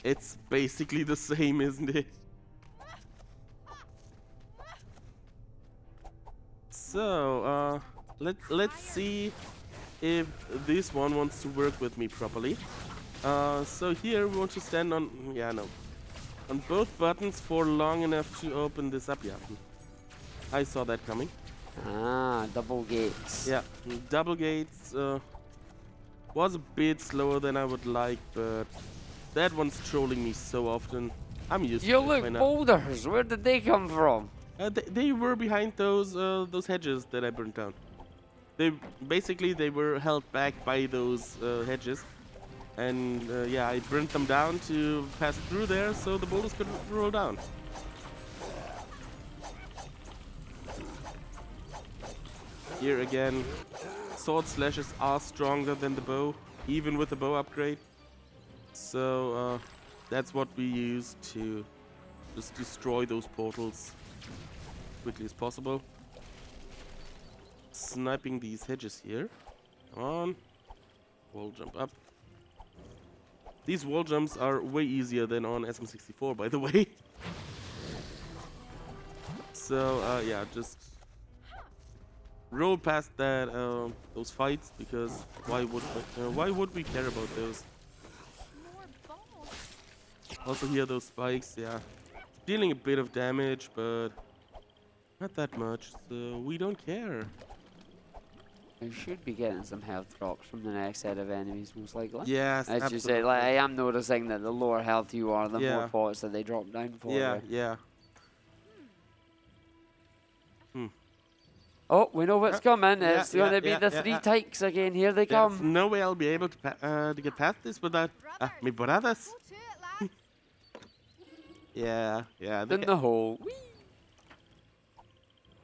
S1: it's basically the same, isn't it? So, let's see if this one wants to work with me properly. So here we want to stand on, on both buttons for long enough to open this up. Yeah, I saw that coming.
S2: Ah, double gates.
S1: Yeah, double gates was a bit slower than I would like, but that one's trolling me so often. I'm used
S2: You
S1: to it by
S2: look
S1: now.
S2: boulders. Where did they come from?
S1: They were behind those hedges that I burnt down. They basically they were held back by those hedges, and yeah, I burnt them down to pass through there so the boulders could roll down. Here again, sword slashes are stronger than the bow, even with the bow upgrade. So that's what we use to just destroy those portals as quickly as possible. Sniping these hedges here. Come on. Wall jump up. These wall jumps are way easier than on SM64, by the way. So yeah, just roll past that those fights, because why would we care about those?
S3: More bombs.
S1: Also here those spikes, yeah, dealing a bit of damage, but not that much, so we don't care.
S2: I should be getting some health drops from the next set of enemies, most likely.
S1: Yes,
S2: As you said, like, I am noticing that the lower health you are, the more
S1: Yeah.
S2: pots that they drop down for
S1: yeah,
S2: you.
S1: yeah.
S2: Oh, we know what's coming.
S1: yeah,
S2: It's going to be
S1: yeah,
S2: the
S1: yeah,
S2: three
S1: yeah.
S2: takes again. Here they
S1: There's
S2: come.
S1: no way I'll be able to get past this without my brothers.
S3: Go to it, lad.
S1: Yeah, yeah.
S2: In the hole. Whee!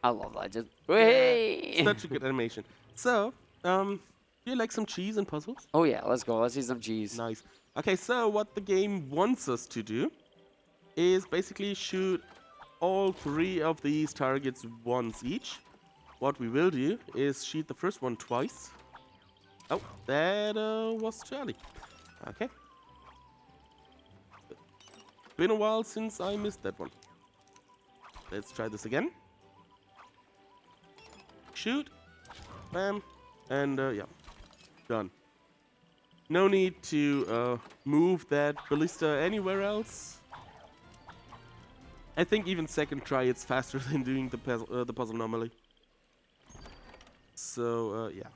S2: I love that. Just whee!
S1: Such a good animation. So, do you like some cheese and puzzles?
S2: Oh yeah, let's go. Let's see some cheese.
S1: Nice. Okay, so what the game wants us to do is basically shoot all three of these targets once each. What we will do is shoot the first one twice. Oh, that was too early. Okay. Been a while since I missed that one. Let's try this again. Shoot. Bam. And yeah. Done. No need to move that ballista anywhere else. I think even second try it's faster than doing the puzzle normally. So yeah.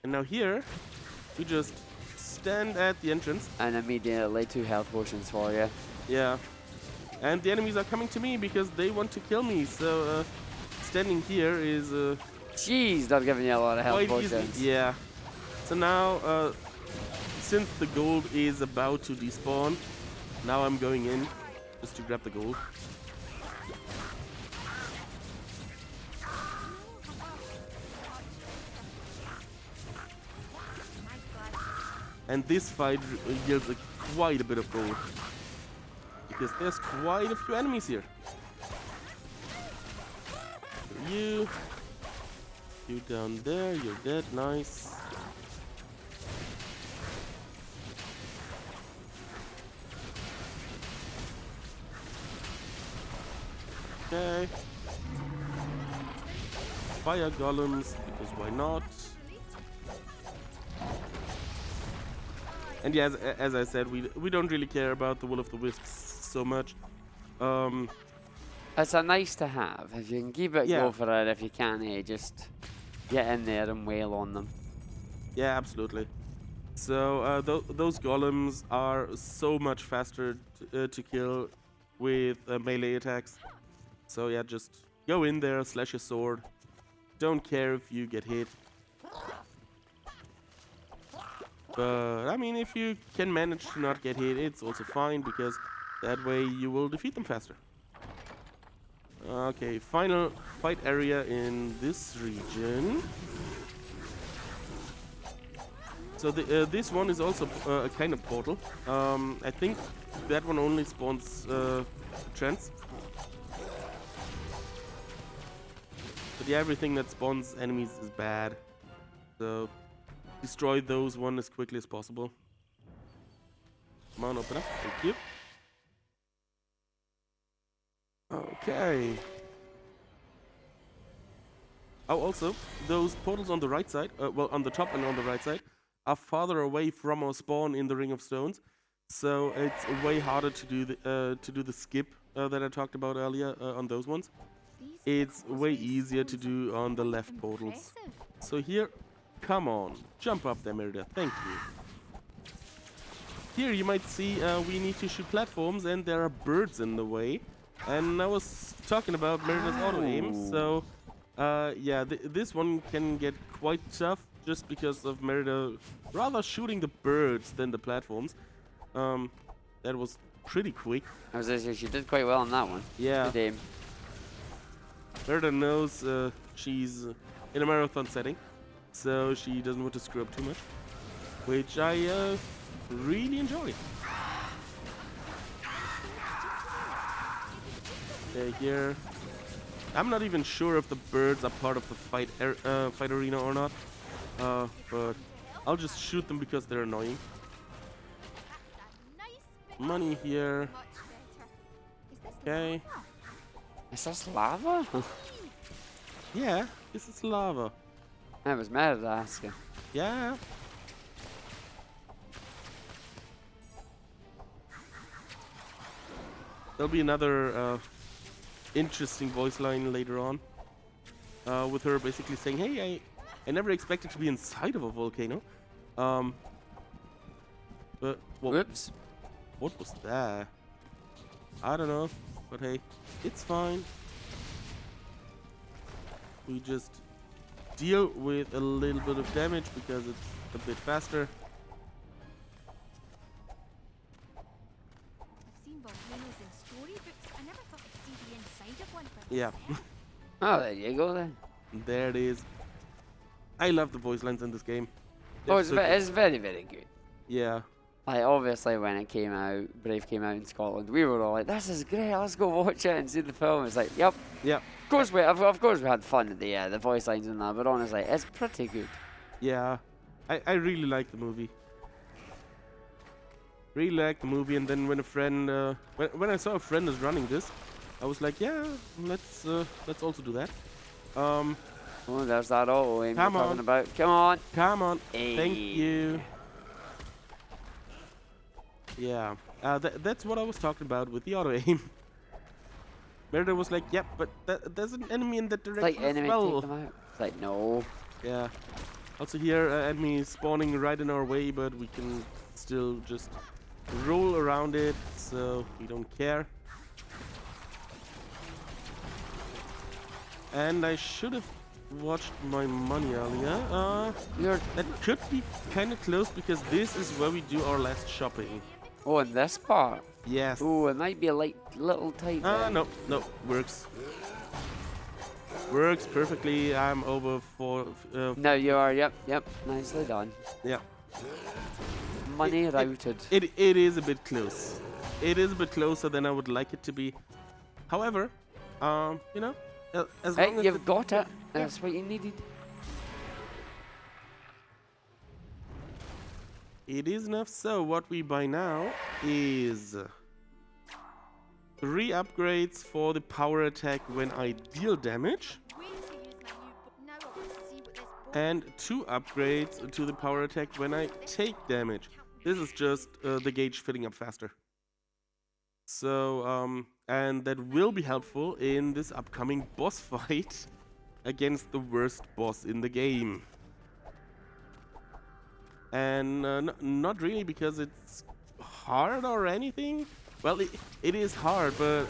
S1: And now here, we just stand at the entrance.
S2: And immediately 2 health potions for you.
S1: Yeah. And the enemies are coming to me because they want to kill me. So standing here is
S2: Jeez, they're giving you a lot of health
S1: quite easy.
S2: potions.
S1: Yeah. So now, since the gold is about to despawn, now I'm going in just to grab the gold. And this fight yields quite a bit of gold, because there's quite a few enemies here. You down there, you're dead, nice. Okay. Fire golems, because why not? And yeah, as I said, we don't really care about the Will of the Wisps so much.
S2: It's a nice to have. If you can keep it,
S1: Yeah.
S2: go for it. If you can't, just get in there and wail on them.
S1: Yeah, absolutely. So those golems are so much faster to kill with melee attacks. So yeah, just go in there, slash your sword. Don't care if you get hit. But I mean, if you can manage to not get hit, it's also fine, because that way you will defeat them faster. Okay, final fight area in this region. So this one is also a kind of portal. I think that one only spawns trends. But yeah, everything that spawns enemies is bad. So destroy those one as quickly as possible. Come on, open up. Thank you. Okay. Oh, also, those portals on the right side, well, on the top and on the right side, are farther away from our spawn in the Ring of Stones. So it's way harder to do the skip that I talked about earlier on those ones. It's way easier to do on the left portals. So here, come on, jump up there, Merida. Thank you. here you might see we need to shoot platforms and there are birds in the way. And I was talking about Merida's auto aim, so yeah, this one can get quite tough just because of Merida rather shooting the birds than the platforms. That was pretty quick.
S2: I was gonna say she did quite well on that one.
S1: Yeah.
S2: Good aim.
S1: Merida knows she's in a marathon setting, so she doesn't want to screw up too much, which I really enjoy. Here, I'm not even sure if the birds are part of the fight arena or not, but I'll just shoot them because they're annoying. Money here. Okay.
S2: Is this lava?
S1: Yeah, this is lava.
S2: I was mad at asking.
S1: Yeah. There'll be another interesting voice line later on, with her basically saying, "Hey, I never expected to be inside of a volcano." But
S2: Whoops.
S1: what was that? I don't know, but hey, it's fine. We just deal with a little bit of damage because it's a bit faster.
S3: I've seen volcanoes in storybooks. I never thought I'd see the inside of one for
S1: Yeah,
S3: myself.
S2: Oh, there you go then.
S1: there it is. I love the voice lines in this game.
S2: Oh,
S1: They're
S2: it's,
S1: so
S2: ve-
S1: good.
S2: it's very, very good.
S1: Yeah.
S2: Like, obviously, when it came out, Brave came out in Scotland, we were all like, this is great, let's go watch it and see the film. It's like, yep.
S1: Yeah.
S2: Of course we had fun at the voice lines and that, but honestly, it's pretty good.
S1: Yeah, I really like the movie. Really like the movie, and then when a friend, when I saw a friend is running this, I was like, yeah, let's also do that.
S2: Oh, there's that auto aim you're
S1: Come on.
S2: talking about. Come on.
S1: Come on, thank
S2: Hey.
S1: you. Yeah, that's what I was talking about with the auto aim. Merida was like, yep, but there's an enemy in that
S2: It's
S1: direction
S2: like
S1: as
S2: enemy
S1: well.
S2: take them out. It's like, no.
S1: Yeah. Also here, enemy spawning right in our way, but we can still just roll around it, so we don't care. And I should have watched my money earlier.
S2: You're.
S1: That could be kind of close because this is where we do our last shopping.
S2: Oh, in this part.
S1: Yes.
S2: Oh, it might be a little tight. there.
S1: No, works. Works perfectly. I'm over for.
S2: No, you are. Yep. Nicely done.
S1: Yeah.
S2: Money
S1: It-
S2: routed.
S1: It is a bit close. It is a bit closer than I would like it to be. However, you know, as long
S2: Hey,
S1: as
S2: you've got it. That's what you needed.
S1: it is enough. So what we buy now is 3 upgrades for the power attack when I deal damage,
S3: Way to use my new book. Now I want to see what this book
S1: and 2 upgrades to the power attack when I take damage. This is just the gauge filling up faster. So, and that will be helpful in this upcoming boss fight against the worst boss in the game. And not really because it's hard or anything. Well, it is hard, but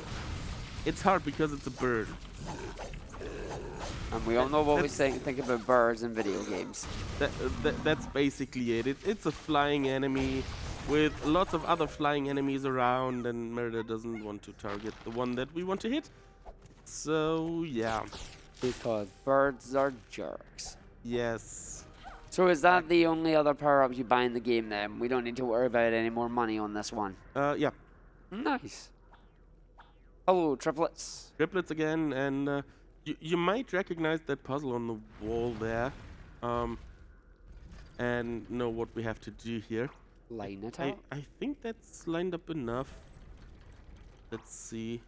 S1: it's hard because it's a bird.
S2: And we all know what we
S1: That's-
S2: think about birds in video games.
S1: That's basically it. It's a flying enemy with lots of other flying enemies around, and Merida doesn't want to target the one that we want to hit. So, yeah.
S2: Because birds are jerks.
S1: Yes.
S2: So is that the only other power-ups you buy in the game then? We don't need to worry about any more money on this one.
S1: Yeah.
S2: Nice. Hello, triplets.
S1: Triplets again, and you might recognize that puzzle on the wall there. And know what we have to do here.
S2: Line it
S1: I,
S2: out.
S1: I think that's lined up enough. Let's see.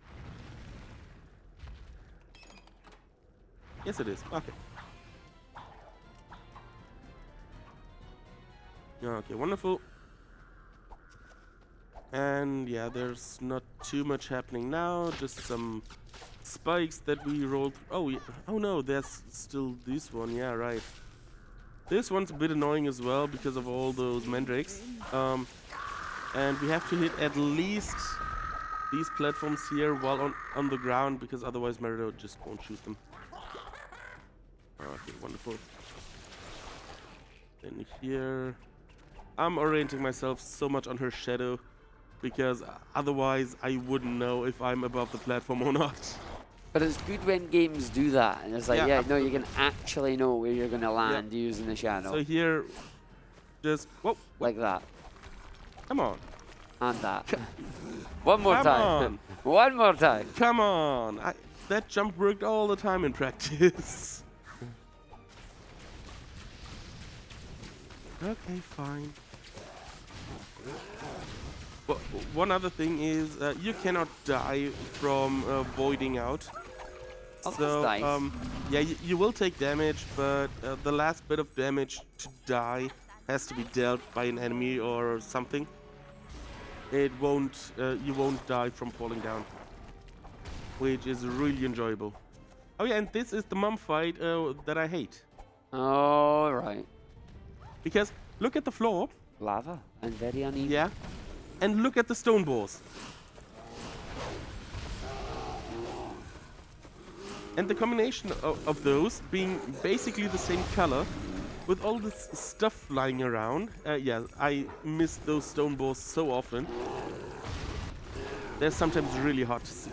S1: Yes, it is. Okay. Okay, wonderful. And yeah, there's not too much happening now. Just some spikes that we rolled. Oh, oh no, there's still this one. Yeah, right. This one's a bit annoying as well because of all those mandrakes. And we have to hit at least these platforms here while on the ground, because otherwise Merida just won't shoot them. Okay, wonderful. Then here, I'm orienting myself so much on her shadow, because otherwise I wouldn't know if I'm above the platform or not.
S2: But it's good when games do that, and it's like,
S1: Yeah,
S2: no, you can actually know where you're going to land using the shadow.
S1: So here, just, whoa,
S2: Like that.
S1: come on.
S2: And that. One more
S1: Come
S2: time.
S1: on.
S2: One more time.
S1: Come on. That jump worked all the time in practice. Okay, fine. But one other thing is you cannot die from voiding out.
S2: Oh,
S1: So
S2: that's nice.
S1: yeah, you will take damage, but the last bit of damage to die has to be dealt by an enemy or something. It won't. You won't die from falling down, which is really enjoyable. Oh yeah, and this is the mum fight that I hate,
S2: All right.
S1: because look at the floor,
S2: Lava and very uneven.
S1: yeah, and look at the stone balls. And the combination of those being basically the same color, with all this stuff flying around, yeah, I miss those stone balls so often. They're sometimes really hard to see.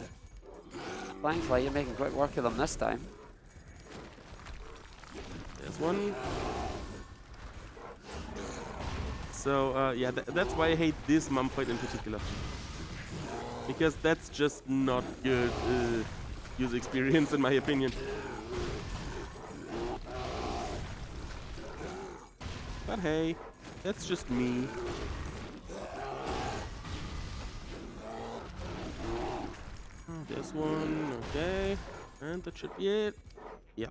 S2: Thankfully, you're making quick work of them this time.
S1: There's one. So, yeah, that's why I hate this mum fight in particular. Because that's just not good user experience, in my opinion. But hey, that's just me. There's one, okay. And that should be it. Yeah.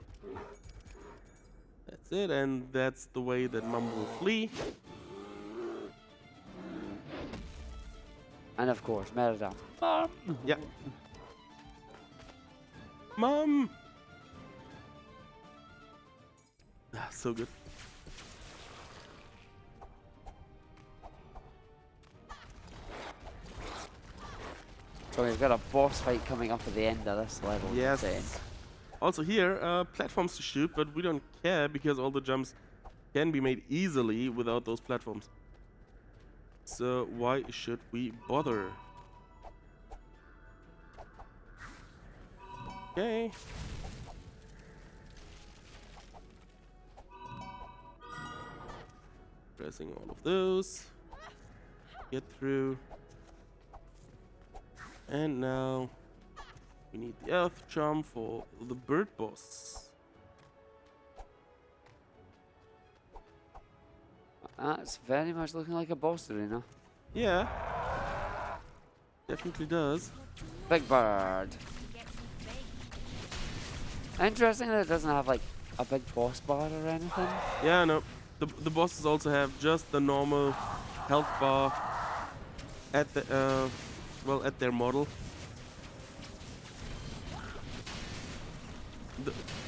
S1: That's it, and that's the way that Mum will flee.
S2: And of course, Merida.
S1: Yeah. Mom! Ah, so good.
S2: So we've got a boss fight coming up at the end of this level.
S1: Yes.
S2: Insane.
S1: Also here, platforms to shoot, but we don't care because all the jumps can be made easily without those platforms. So why should we bother? Okay. Pressing all of those. Get through. And now we need the earth charm for the bird boss.
S2: That's very much looking like a boss arena.
S1: Yeah. Definitely does.
S2: Big bird.
S3: Get some big.
S2: Interesting that it doesn't have like a big boss bar or anything.
S1: Yeah, no. The bosses also have just the normal health bar at the well, at their model.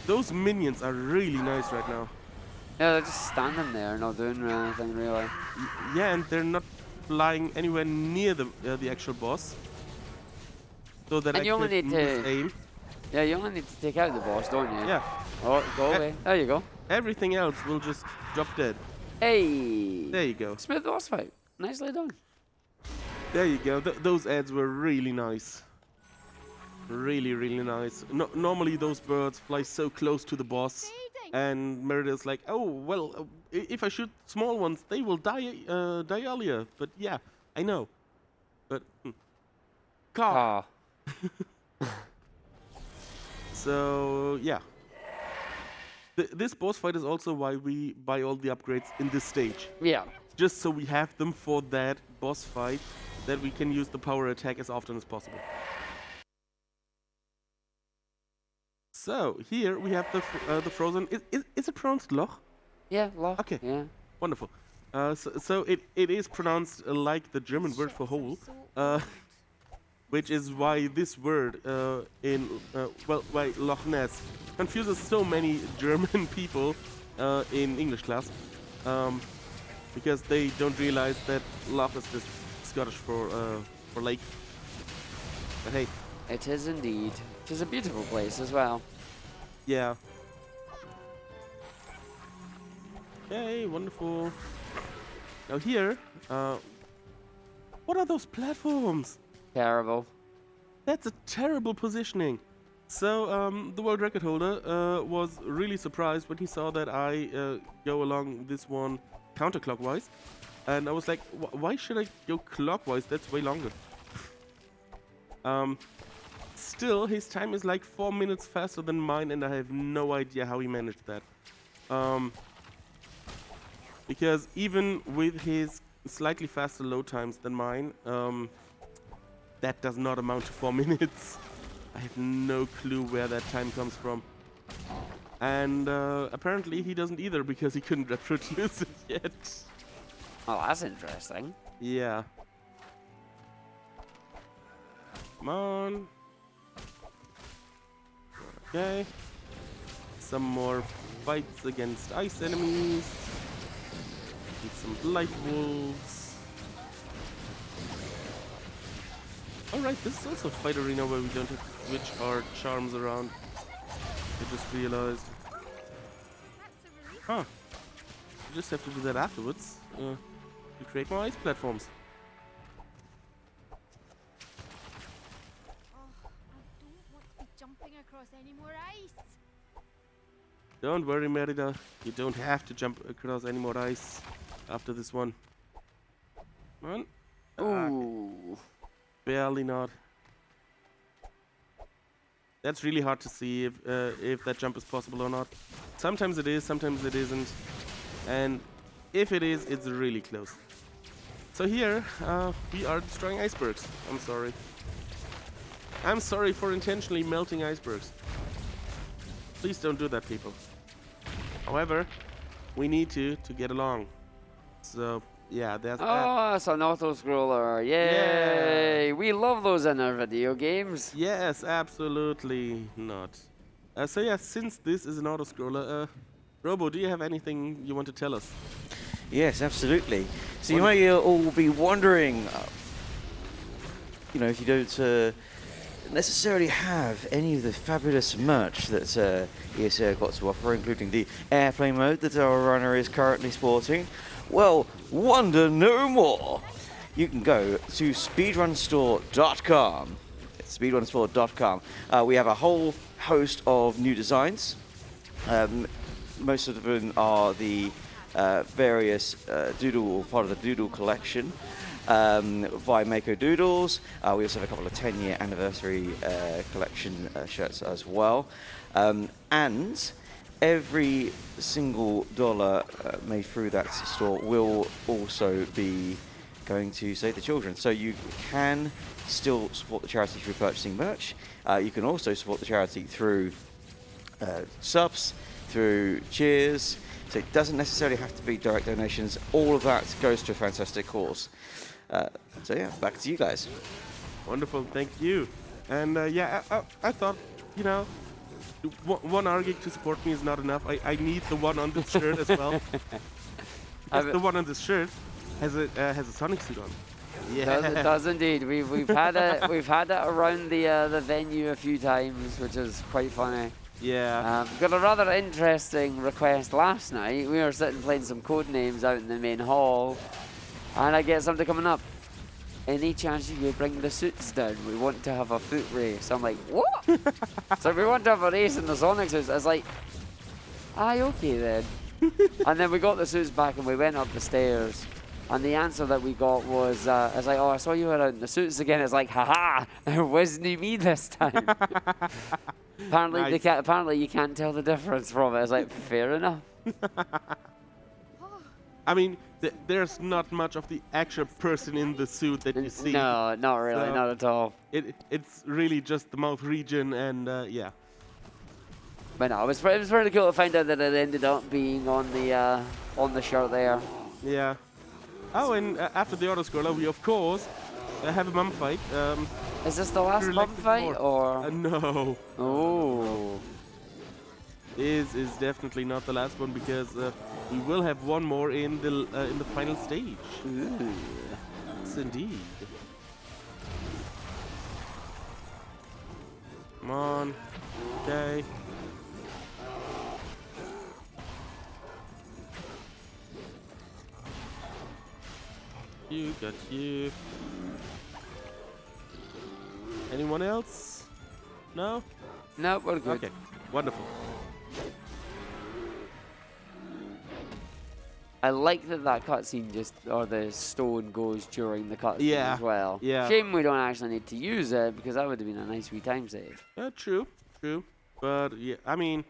S1: Those minions are really nice right now.
S2: Yeah, they're just standing there, not doing anything really.
S1: Yeah, and they're not flying anywhere near the actual boss. So that
S2: And
S1: I
S2: you only
S1: could
S2: need to-
S1: misaim.
S2: Yeah, you only need to take out the boss, don't you?
S1: Yeah.
S2: Oh, go away. There you go.
S1: Everything else will just drop dead.
S2: Hey!
S1: There you go.
S2: Smooth boss fight. Nicely done.
S1: There you go. Those ads were really nice. Really, really nice. Normally those birds fly so close to the boss.
S3: Fading.
S1: And Merida's like, oh, well, if I shoot small ones, they will die earlier. But yeah, I know. But, car.
S2: Ah.
S1: So, yeah. This boss fight is also why we buy all the upgrades in this stage.
S2: Yeah.
S1: Just so we have them for that boss fight, that we can use the power attack as often as possible. So, here we have the frozen... Is it pronounced Loch?
S2: Yeah, lock.
S1: Okay.
S2: Yeah.
S1: Wonderful. So it is pronounced like the German word for hole, which is why this word why Loch Ness confuses so many German people in English class, because they don't realize that Loch is just Scottish for lake. But hey,
S2: It is indeed. It is a beautiful place as well.
S1: yeah. Okay, wonderful. Now here, what are those platforms?
S2: Terrible.
S1: That's a terrible positioning. So the world record holder was really surprised when he saw that I go along this one counterclockwise, and I was like, why should I go clockwise? That's way longer. Still, his time is like 4 minutes faster than mine, and I have no idea how he managed that. Because even with his slightly faster load times than mine, that does not amount to 4 minutes. I have no clue where that time comes from. And apparently he doesn't either, because he couldn't reproduce it yet.
S2: Oh, that's interesting.
S1: Yeah. Come on. Okay. Some more fights against ice enemies. And some blight wolves. Alright, this is also a fight arena where we don't have to switch our charms around. I just realized.
S3: That's a relief.
S1: Huh. You just have to do that afterwards to create more ice platforms.
S3: Oh, I don't want to be jumping across any more ice.
S1: Don't worry, Merida. You don't have to jump across any more ice after this one. Come on.
S2: Ooh.
S1: Barely not. That's really hard to see if that jump is possible or not. Sometimes it is, sometimes it isn't. And if it is, it's really close. So here, we are destroying icebergs. I'm sorry. I'm sorry for intentionally melting icebergs. Please don't do that, people. However, we need to get along. So, yeah, there's that.
S2: Oh, it's an auto-scroller. Yay!
S1: Yeah.
S2: We love those in our video games.
S1: Yes, absolutely not. So yeah, since this is an auto-scroller, Robo, do you have anything you want to tell us?
S5: Yes, absolutely. So you may all be wondering, if you don't necessarily have any of the fabulous merch that ESA got to offer, including the airplane mode that our runner is currently sporting. Well, wonder no more. You can go to speedrunstore.com. It's speedrunstore.com. We have a whole host of new designs. Most of them are the various Doodle, part of the Doodle collection by Mako Doodles. We also have a couple of 10-year anniversary collection shirts as well. And every single dollar made through that store will also be going to Save the Children. So you can still support the charity through purchasing merch. You can also support the charity through subs, through cheers. So it doesn't necessarily have to be direct donations. All of that goes to a fantastic cause. So yeah, back to you guys.
S1: Wonderful, thank you. And yeah, I thought, one Argig to support me is not enough. I need the one on this shirt as well. Because the one on this shirt has a Sonic suit on. Yeah,
S2: It does indeed. We've had it around the venue a few times, which is quite funny.
S1: Yeah.
S2: Got a rather interesting request last night. We were sitting playing some code names out in the main hall, and I get something coming up. Any chance you could bring the suits down? We want to have a foot race. I'm like, what? So we want to have a race in the Sonic suits. I was like, aye, okay then. And then we got the suits back and we went up the stairs. And the answer that we got was, I was like, oh, I saw you were out in the suits again. It's like, haha, it wasn't me this time. Apparently,
S1: Nice.
S2: apparently you can't tell the difference from it. It's like, fair enough.
S1: I mean, there's not much of the actual person in the suit that you see.
S2: No, not really,
S1: So-
S2: not at all.
S1: It's really just the mouth region, and yeah.
S2: But no, it was pretty cool to find out that it ended up being on the shirt there.
S1: Yeah. Oh, and after the auto-scroller, we of course have a mum fight.
S2: Is this the last
S1: You're
S2: bum
S1: elected
S2: fight,
S1: more.
S2: or?
S1: No.
S2: Oh.
S1: This is definitely not the last one, because we will have one more in the final stage.
S2: Ooh.
S1: Yes, indeed. Come on. Okay. You got you. Anyone else? No?
S2: No, we're good.
S1: Okay, wonderful.
S2: I like that cutscene just, or the stone goes during the cutscene
S1: Yeah,
S2: as well.
S1: yeah.
S2: Shame we don't actually need to use it because that would have been a nice wee time save.
S1: True, true. But yeah, I mean,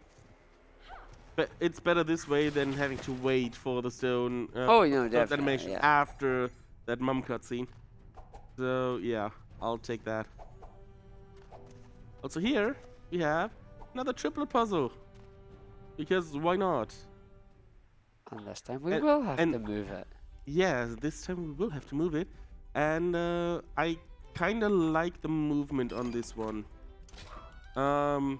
S1: but it's better this way than having to wait for the stone
S2: Oh, no,
S1: stone
S2: definitely,
S1: animation
S2: yeah.
S1: after that mum cutscene. So yeah, I'll take that. Also here we have another triplet puzzle. Because why not?
S2: And this time we
S1: And-
S2: will have
S1: and-
S2: to move it.
S1: Yeah, this time we will have to move it. And I kind of like the movement on this one. I'm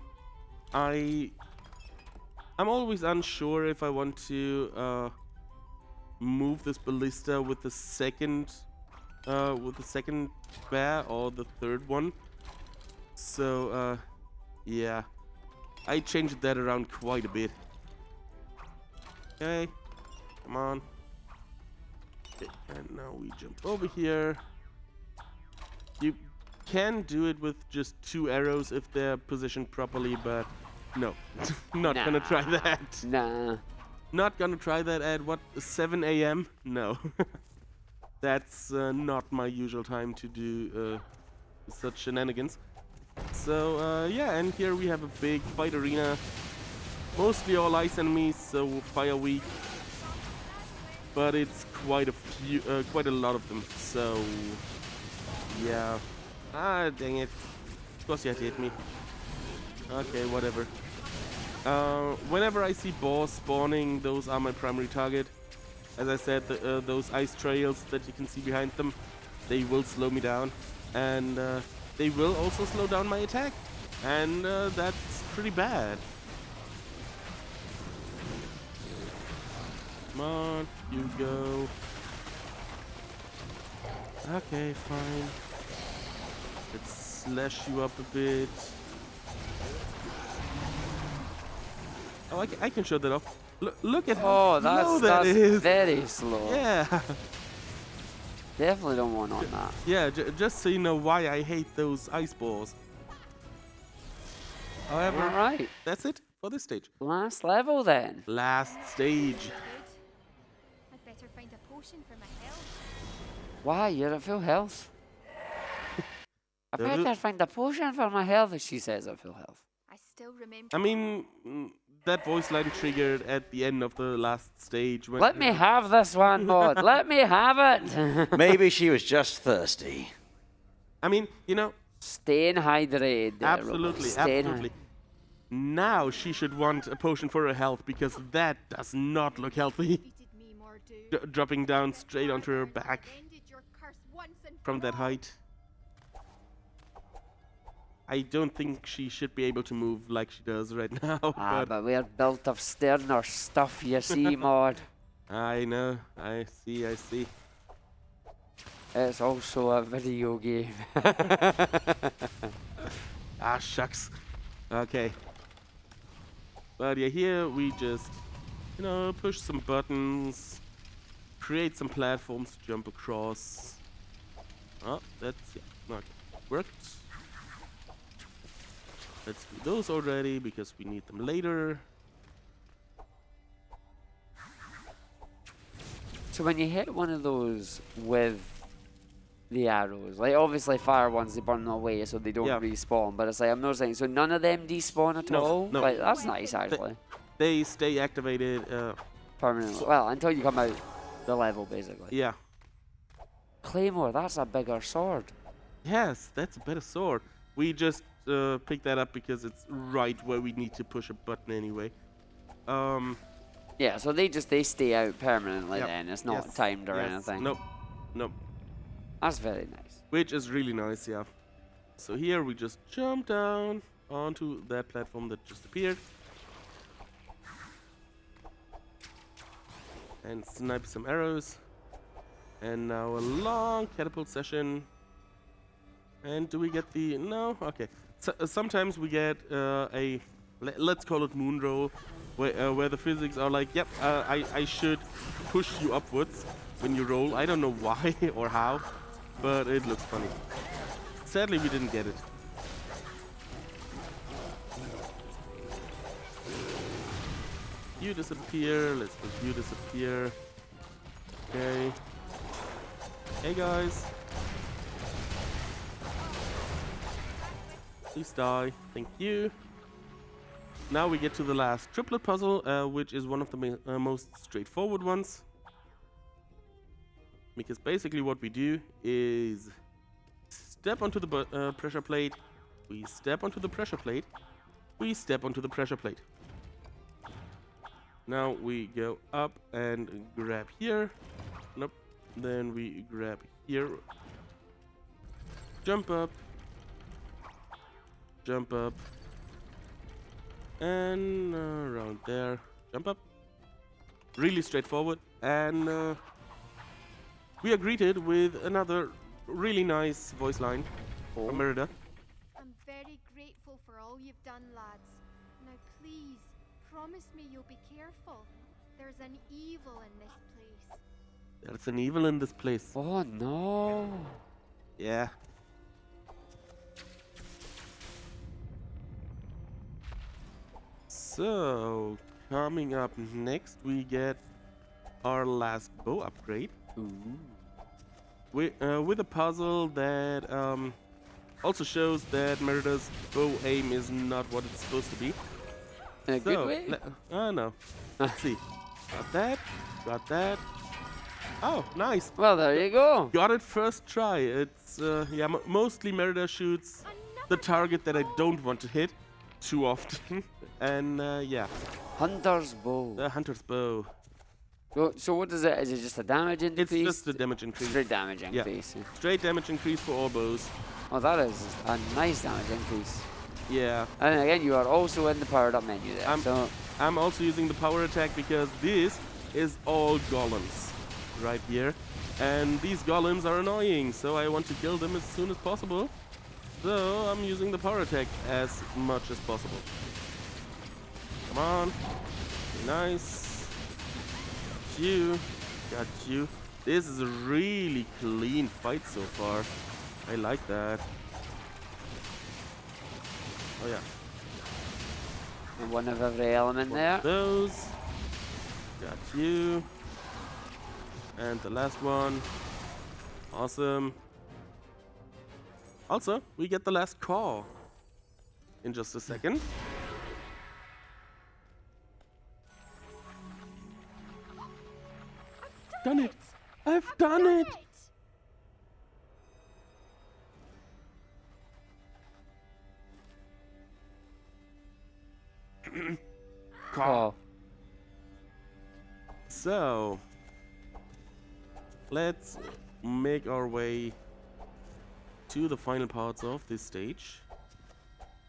S1: always unsure if I want to move this ballista with the second bear or the third one. So yeah, I changed that around quite a bit. Okay, come on. Okay, and now we jump over here. You can do it with just 2 arrows if they're positioned properly, but no, not gonna try
S2: Nah.
S1: that.
S2: Nah.
S1: Not gonna try that at what, 7 a.m.? No. That's not my usual time to do such shenanigans. So yeah, and here we have a big fight arena. Mostly all ice enemies, so fire weak. But it's quite a lot of them. So yeah. Ah, dang it. Of course you had to hit me. Okay, whatever. Whenever I see boars spawning, those are my primary target. As I said, those ice trails that you can see behind them, they will slow me down. And they will also slow down my attack. And that's pretty bad. Come on, you go. Okay, fine. Let's slash you up a bit. Oh, I can shut that off. Look at
S2: Oh,
S1: how slow that
S2: that's
S1: is.
S2: very slow.
S1: Yeah.
S2: Definitely don't want on that.
S1: Yeah, just so you know why I hate those ice balls. However,
S2: Alright,
S1: that's it for this stage.
S2: last level then.
S1: Last stage.
S3: Good. I'd better find a potion for my health.
S2: Why, you're at full health. I
S1: Does it?
S2: better find a potion for my health, she says at full health.
S3: I still remember.
S1: I mean, that voice line triggered at the end of the last stage. When
S2: Let me have this one, Maud. Let me have it.
S5: Maybe she was just thirsty.
S1: I mean, you know,
S2: Staying hydrated.
S1: absolutely,
S2: Staying
S1: absolutely. Now she should want a potion for her health because that does not look healthy.
S3: Defeated me, Mordu.
S1: Dropping down straight onto her back
S3: Ended your curse once and
S1: from
S3: for
S1: that
S3: all.
S1: height. I don't think she should be able to move like she does right now.
S2: But we're built of sterner stuff, you see, Maud.
S1: I know. I see. I see.
S2: It's also a video game.
S1: Ah, shucks. Okay. But yeah, here we just, you know, push some buttons, create some platforms to jump across. Oh, that's, yeah, okay. Worked. Let's do those already because we need them later.
S2: So when you hit one of those with the arrows, like obviously fire ones, they burn away so they don't
S1: Yeah.
S2: respawn, but it's like, I'm noticing, so none of them despawn at
S1: No,
S2: all?
S1: no.
S2: Like, that's nice, actually.
S1: They stay activated.
S2: Permanently. Well, until you come out the level, basically.
S1: Yeah.
S2: Claymore, that's a bigger sword.
S1: Yes, that's a better sword. We just picked that up because it's right where we need to push a button anyway.
S2: Yeah, so they stay out permanently
S1: Yep.
S2: then. It's not
S1: Yes,
S2: timed or
S1: yes.
S2: anything.
S1: Nope. Nope.
S2: That's very nice.
S1: Which is really nice, yeah. So here we just jump down onto that platform that just appeared. And snipe some arrows. And now a long catapult session. And do we get the... No? Okay. So, sometimes we get let's call it moon roll, where the physics are like, yep, I should push you upwards when you roll. I don't know why or how, but it looks funny. Sadly, we didn't get it. You disappear. Let's let you disappear. Okay. Hey guys. Please die. Thank you. Now we get to the last triplet puzzle, which is one of the most straightforward ones. Because basically what we do is step onto the pressure plate, we step onto the pressure plate, we step onto the pressure plate. Now we go up and grab here. Nope. Then we grab here. Jump up. Jump up. And around there. Jump up. Really straightforward. And we are greeted with another really nice voice line from Merida.
S3: I'm very grateful for all you've done, lads. Now please, promise me you'll be careful. There's an evil in this place.
S1: There's an evil in this place.
S2: Oh no.
S1: Yeah. So, coming up next, we get our last bow upgrade.
S2: Ooh.
S1: With a puzzle that also shows that Merida's bow aim is not what it's supposed to be.
S2: In a good way?
S1: No. Let's see. Got that. Got that. Oh, nice.
S2: Well, there you go.
S1: Got it first try. It's yeah, mostly Merida shoots the target that I don't want to hit too often. And yeah.
S2: Hunter's bow.
S1: The hunter's bow.
S2: So what is it? Is it just a damage increase?
S1: It's just a damage increase.
S2: Straight damage increase. Yeah.
S1: Straight damage increase for all bows.
S2: Oh, that is a nice damage increase.
S1: Yeah.
S2: And again, you are also in the powered up menu there.
S1: I'm also using the power attack because this is all golems right here. And these golems are annoying, so I want to kill them as soon as possible. So I'm using the power attack as much as possible. Come on. Nice. Got you. Got you. This is a really clean fight so far. I like that. Oh yeah.
S2: And one of every element there.
S1: Those. Got you. And the last one. Awesome. Also, we get the last call in just a second. Done it! I've done it!
S2: Call.
S1: So, let's make our way to the final parts of this stage.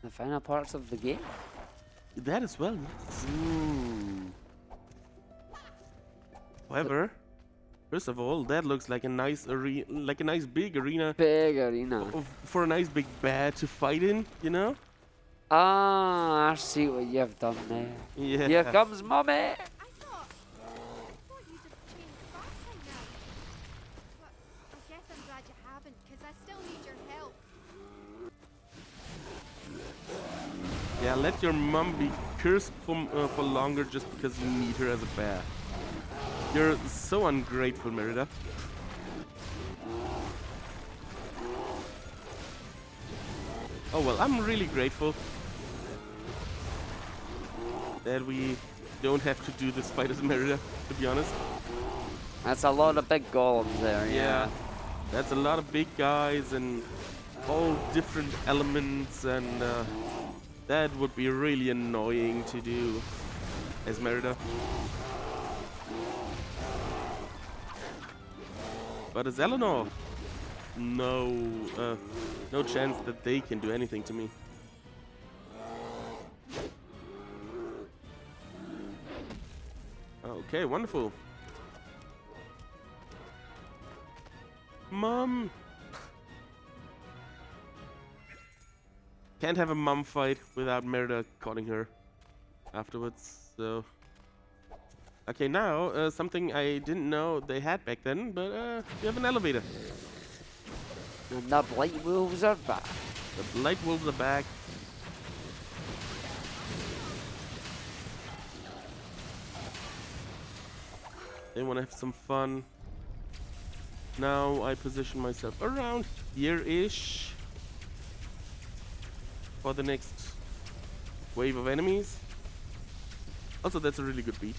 S2: The final parts of the game?
S1: That as well, yes. However, first of all, that looks like a nice arena, like a nice big arena.
S2: Big arena.
S1: For a nice big bear to fight in, you know?
S2: Ah, I see what you've done there.
S1: Yeah.
S2: Here comes Mummy.
S3: I thought you'd have changed back by now. But I guess I'm glad you haven't, because I still need your help.
S1: Yeah, let your mum be cursed for longer just because you need her as a bear. You're so ungrateful, Merida. Oh well, I'm really grateful that we don't have to do this fight as Merida, to be honest.
S2: That's a lot of big golems there, yeah.
S1: That's a lot of big guys and all different elements, and that would be really annoying to do as Merida. But as Eleanor, no chance that they can do anything to me. Okay, wonderful. Mom! Can't have a mom fight without Merida calling her afterwards, so... Okay, now, something I didn't know they had back then, but we have an elevator.
S2: And the Blight Wolves are back.
S1: The Blight Wolves are back. They want to have some fun. Now I position myself around here-ish for the next wave of enemies. Also, that's a really good beat.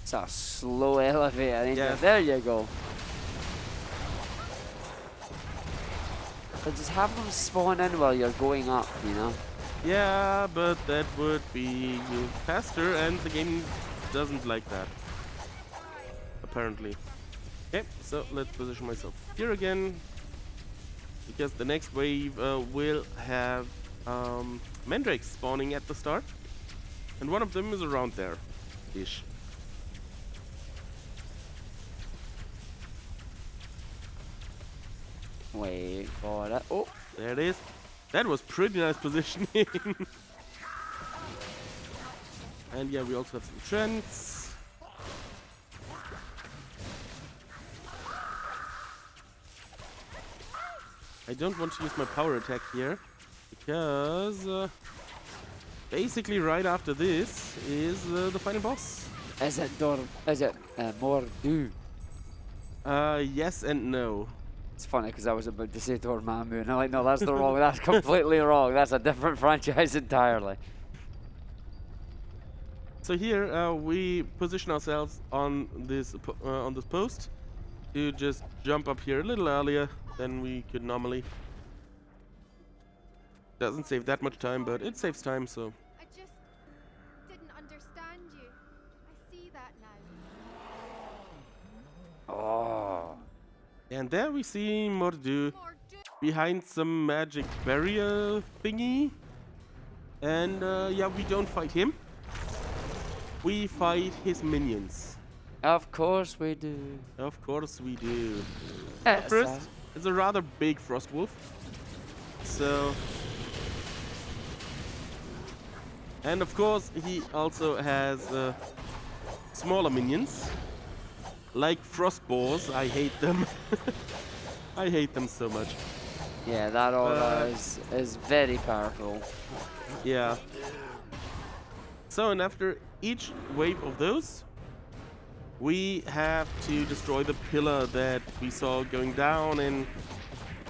S2: It's a slow elevator. Ain't
S1: Yeah.
S2: it? There you go. But just have them spawn in while you're going up, you know?
S1: Yeah, but that would be faster, and the game doesn't like that. Apparently. Okay, so let's position myself here again, because the next wave will have Mandrakes spawning at the start, and one of them is around there-ish.
S2: Wait for it. Oh,
S1: There it is. That was pretty nice positioning. And yeah, we also have some trends. I don't want to use my power attack here because basically right after this is the final boss.
S2: is it Mordu?
S1: Yes and no.
S2: It's funny because I was about to say Dormammu, and I'm like, no, that's the wrong. That's completely wrong. That's a different franchise entirely.
S1: So here we position ourselves on this post to just jump up here a little earlier than we could normally. Doesn't save that much time, but it saves time, so.
S3: I just didn't understand you. I see that now.
S2: Oh.
S1: And there we see Mordu
S3: Mordu.
S1: behind some magic barrier thingy. And yeah, we don't fight him. We fight his minions.
S2: Of course we do.
S1: Of course we do.
S2: Yes,
S1: First, it's a rather big frost wolf. So... And of course, he also has smaller minions. Like frost boars. I hate them. I hate them so much.
S2: yeah, that aura is very powerful.
S1: Yeah. So, and after each wave of those, we have to destroy the pillar that we saw going down, and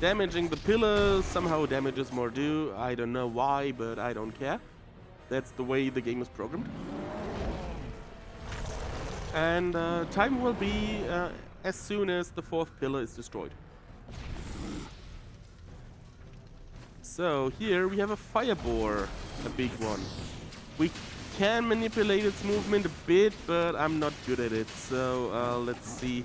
S1: damaging the pillar somehow damages Mordu. I don't know why, but I don't care. That's the way the game is programmed. And time will be as soon as the fourth pillar is destroyed. So here we have a fire boar, a big one. We can manipulate its movement a bit, but I'm not good at it. So let's see.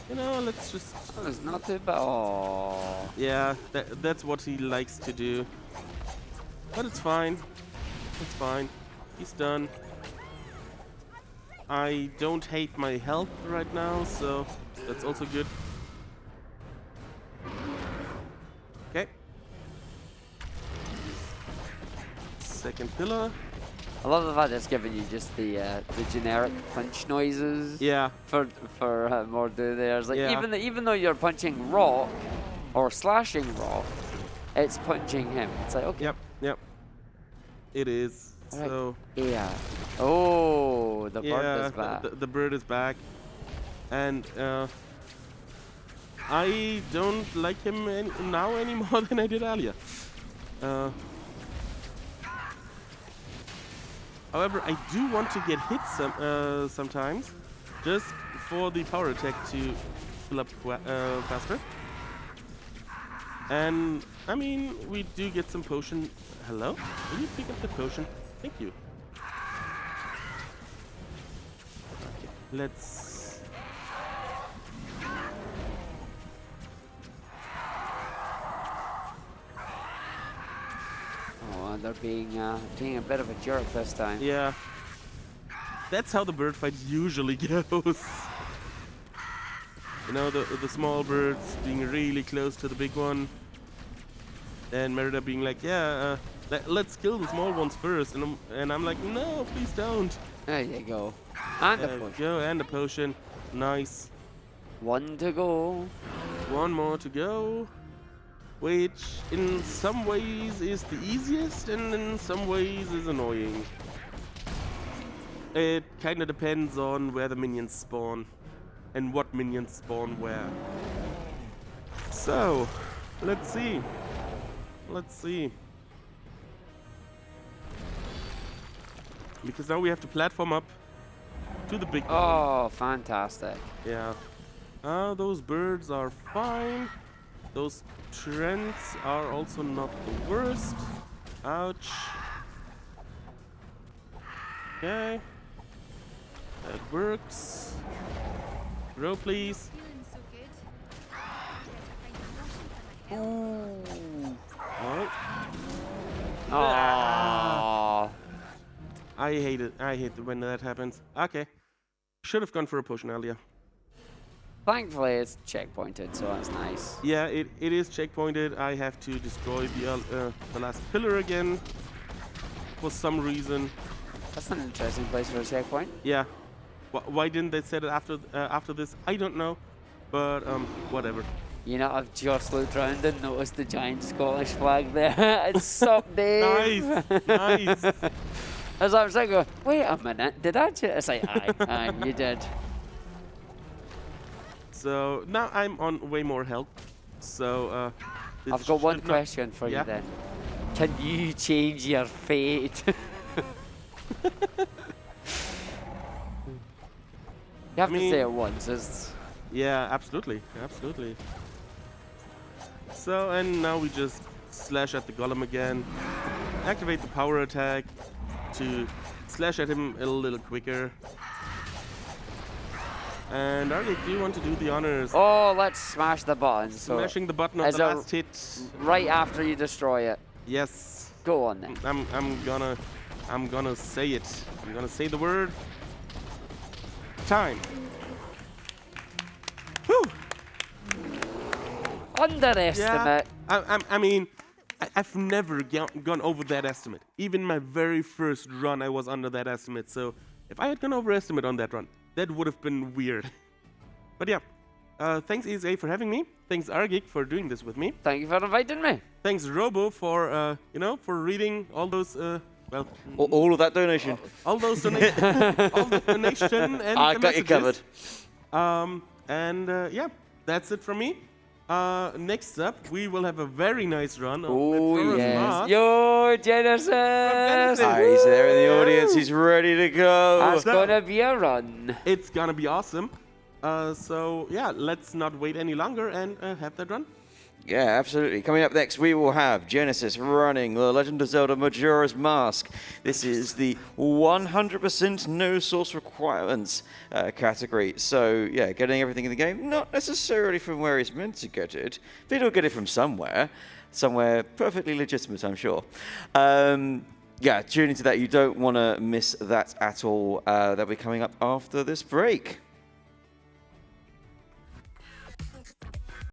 S1: You know, let's just...
S2: Oh, it's not too bad. Oh.
S1: Yeah, that's what he likes to do. But it's fine. It's fine. He's done. I don't hate my health right now, so that's also good. Okay. Second pillar.
S2: I love the fact it's giving you just the generic punch noises.
S1: Yeah.
S2: For Mordu there. It's like
S1: Yeah.
S2: even though you're punching rock or slashing rock, it's punching him. It's like okay.
S1: Yep. It is.
S2: Alright.
S1: So
S2: Yeah. Oh, the bird
S1: yeah,
S2: is back.
S1: the bird is back, and I don't like him now any more than I did earlier. However, I do want to get hit sometimes, just for the power attack to fill up faster. And I mean, we do get some potion. Hello? Will you pick up the potion? Thank you. Okay, let's...
S2: Oh, and they're being a bit of a jerk this time.
S1: Yeah. That's how the bird fight usually goes. You know, the small birds being really close to the big one. And Merida being like, yeah, let's kill the small ones first. And I'm like, no, please don't.
S2: There you go. And a
S1: There we
S2: push.
S1: go, and a potion. Nice.
S2: 1 to go.
S1: One more to go. Which in some ways is the easiest and in some ways is annoying. It kind of depends on where the minions spawn and what minions spawn where. So, let's see. Let's see. Because now we have to platform up to the big one.
S2: Oh, fantastic.
S1: Yeah. Those birds are fine. Those trends are also not the worst. Ouch. Okay. That works. Grow, please.
S3: Feeling so good. Better find a potion for my health.
S1: Alright.
S2: Oh.
S1: I hate it. I hate it when that happens. Okay. Should have gone for a potion earlier.
S2: Thankfully, it's checkpointed, so that's nice.
S1: Yeah, it is checkpointed. I have to destroy the last pillar again for some reason.
S2: That's an interesting place for a checkpoint.
S1: Yeah. Why didn't they set it after this? I don't know. But whatever.
S2: You know, I've just looked around and noticed the giant Scottish flag there. It's sup, Dave.
S1: Nice. Nice.
S2: As I was like, wait a minute, did I just? It's like, aye, you did.
S1: So now I'm on way more health. So this
S2: I've got one
S1: should not-
S2: question for
S1: Yeah?
S2: you then. Can you change your fate? You have to say it once. It's
S1: Yeah, absolutely, absolutely. So and now we just slash at the golem again. Activate the power attack to slash at him a little quicker. And Arctic, do you want to do the honors?
S2: oh, let's smash the button. So
S1: Smashing the button of
S2: as
S1: the
S2: a-
S1: last hit.
S2: right after you destroy it,
S1: Yes.
S2: go on then.
S1: I'm gonna say it. I'm gonna say the word. Time. Whew.
S2: Underestimate.
S1: I mean, I've never gone over that estimate. Even my very first run, I was under that estimate. So if I had gone over estimate on that run, that would have been weird. But yeah, thanks ESA for having me. Thanks Argik for doing this with me.
S2: Thank you for inviting me.
S1: Thanks Robo for for reading all those
S5: All of that donation.
S1: all those all the donation and
S5: I
S1: the
S5: got you
S1: messages.
S5: covered.
S1: Yeah, that's it from me. Next up, we will have a very nice run of
S2: Oh,
S1: Majora's
S2: yes.
S1: Mask.
S2: Yo, Genesis.
S1: Genesis.
S5: Ah, he's there in the audience. He's ready to go.
S2: That's going to be a run.
S1: It's gonna be awesome. So yeah, let's not wait any longer and have that run.
S5: Yeah, absolutely. Coming up next, we will have Genesis running The Legend of Zelda Majora's Mask. This is the 100% no source requirements category. So, yeah, getting everything in the game, not necessarily from where he's meant to get it, but he'll get it from somewhere. Somewhere perfectly legitimate, I'm sure. Yeah, tune into that. You don't want to miss that at all. That'll be coming up after this break.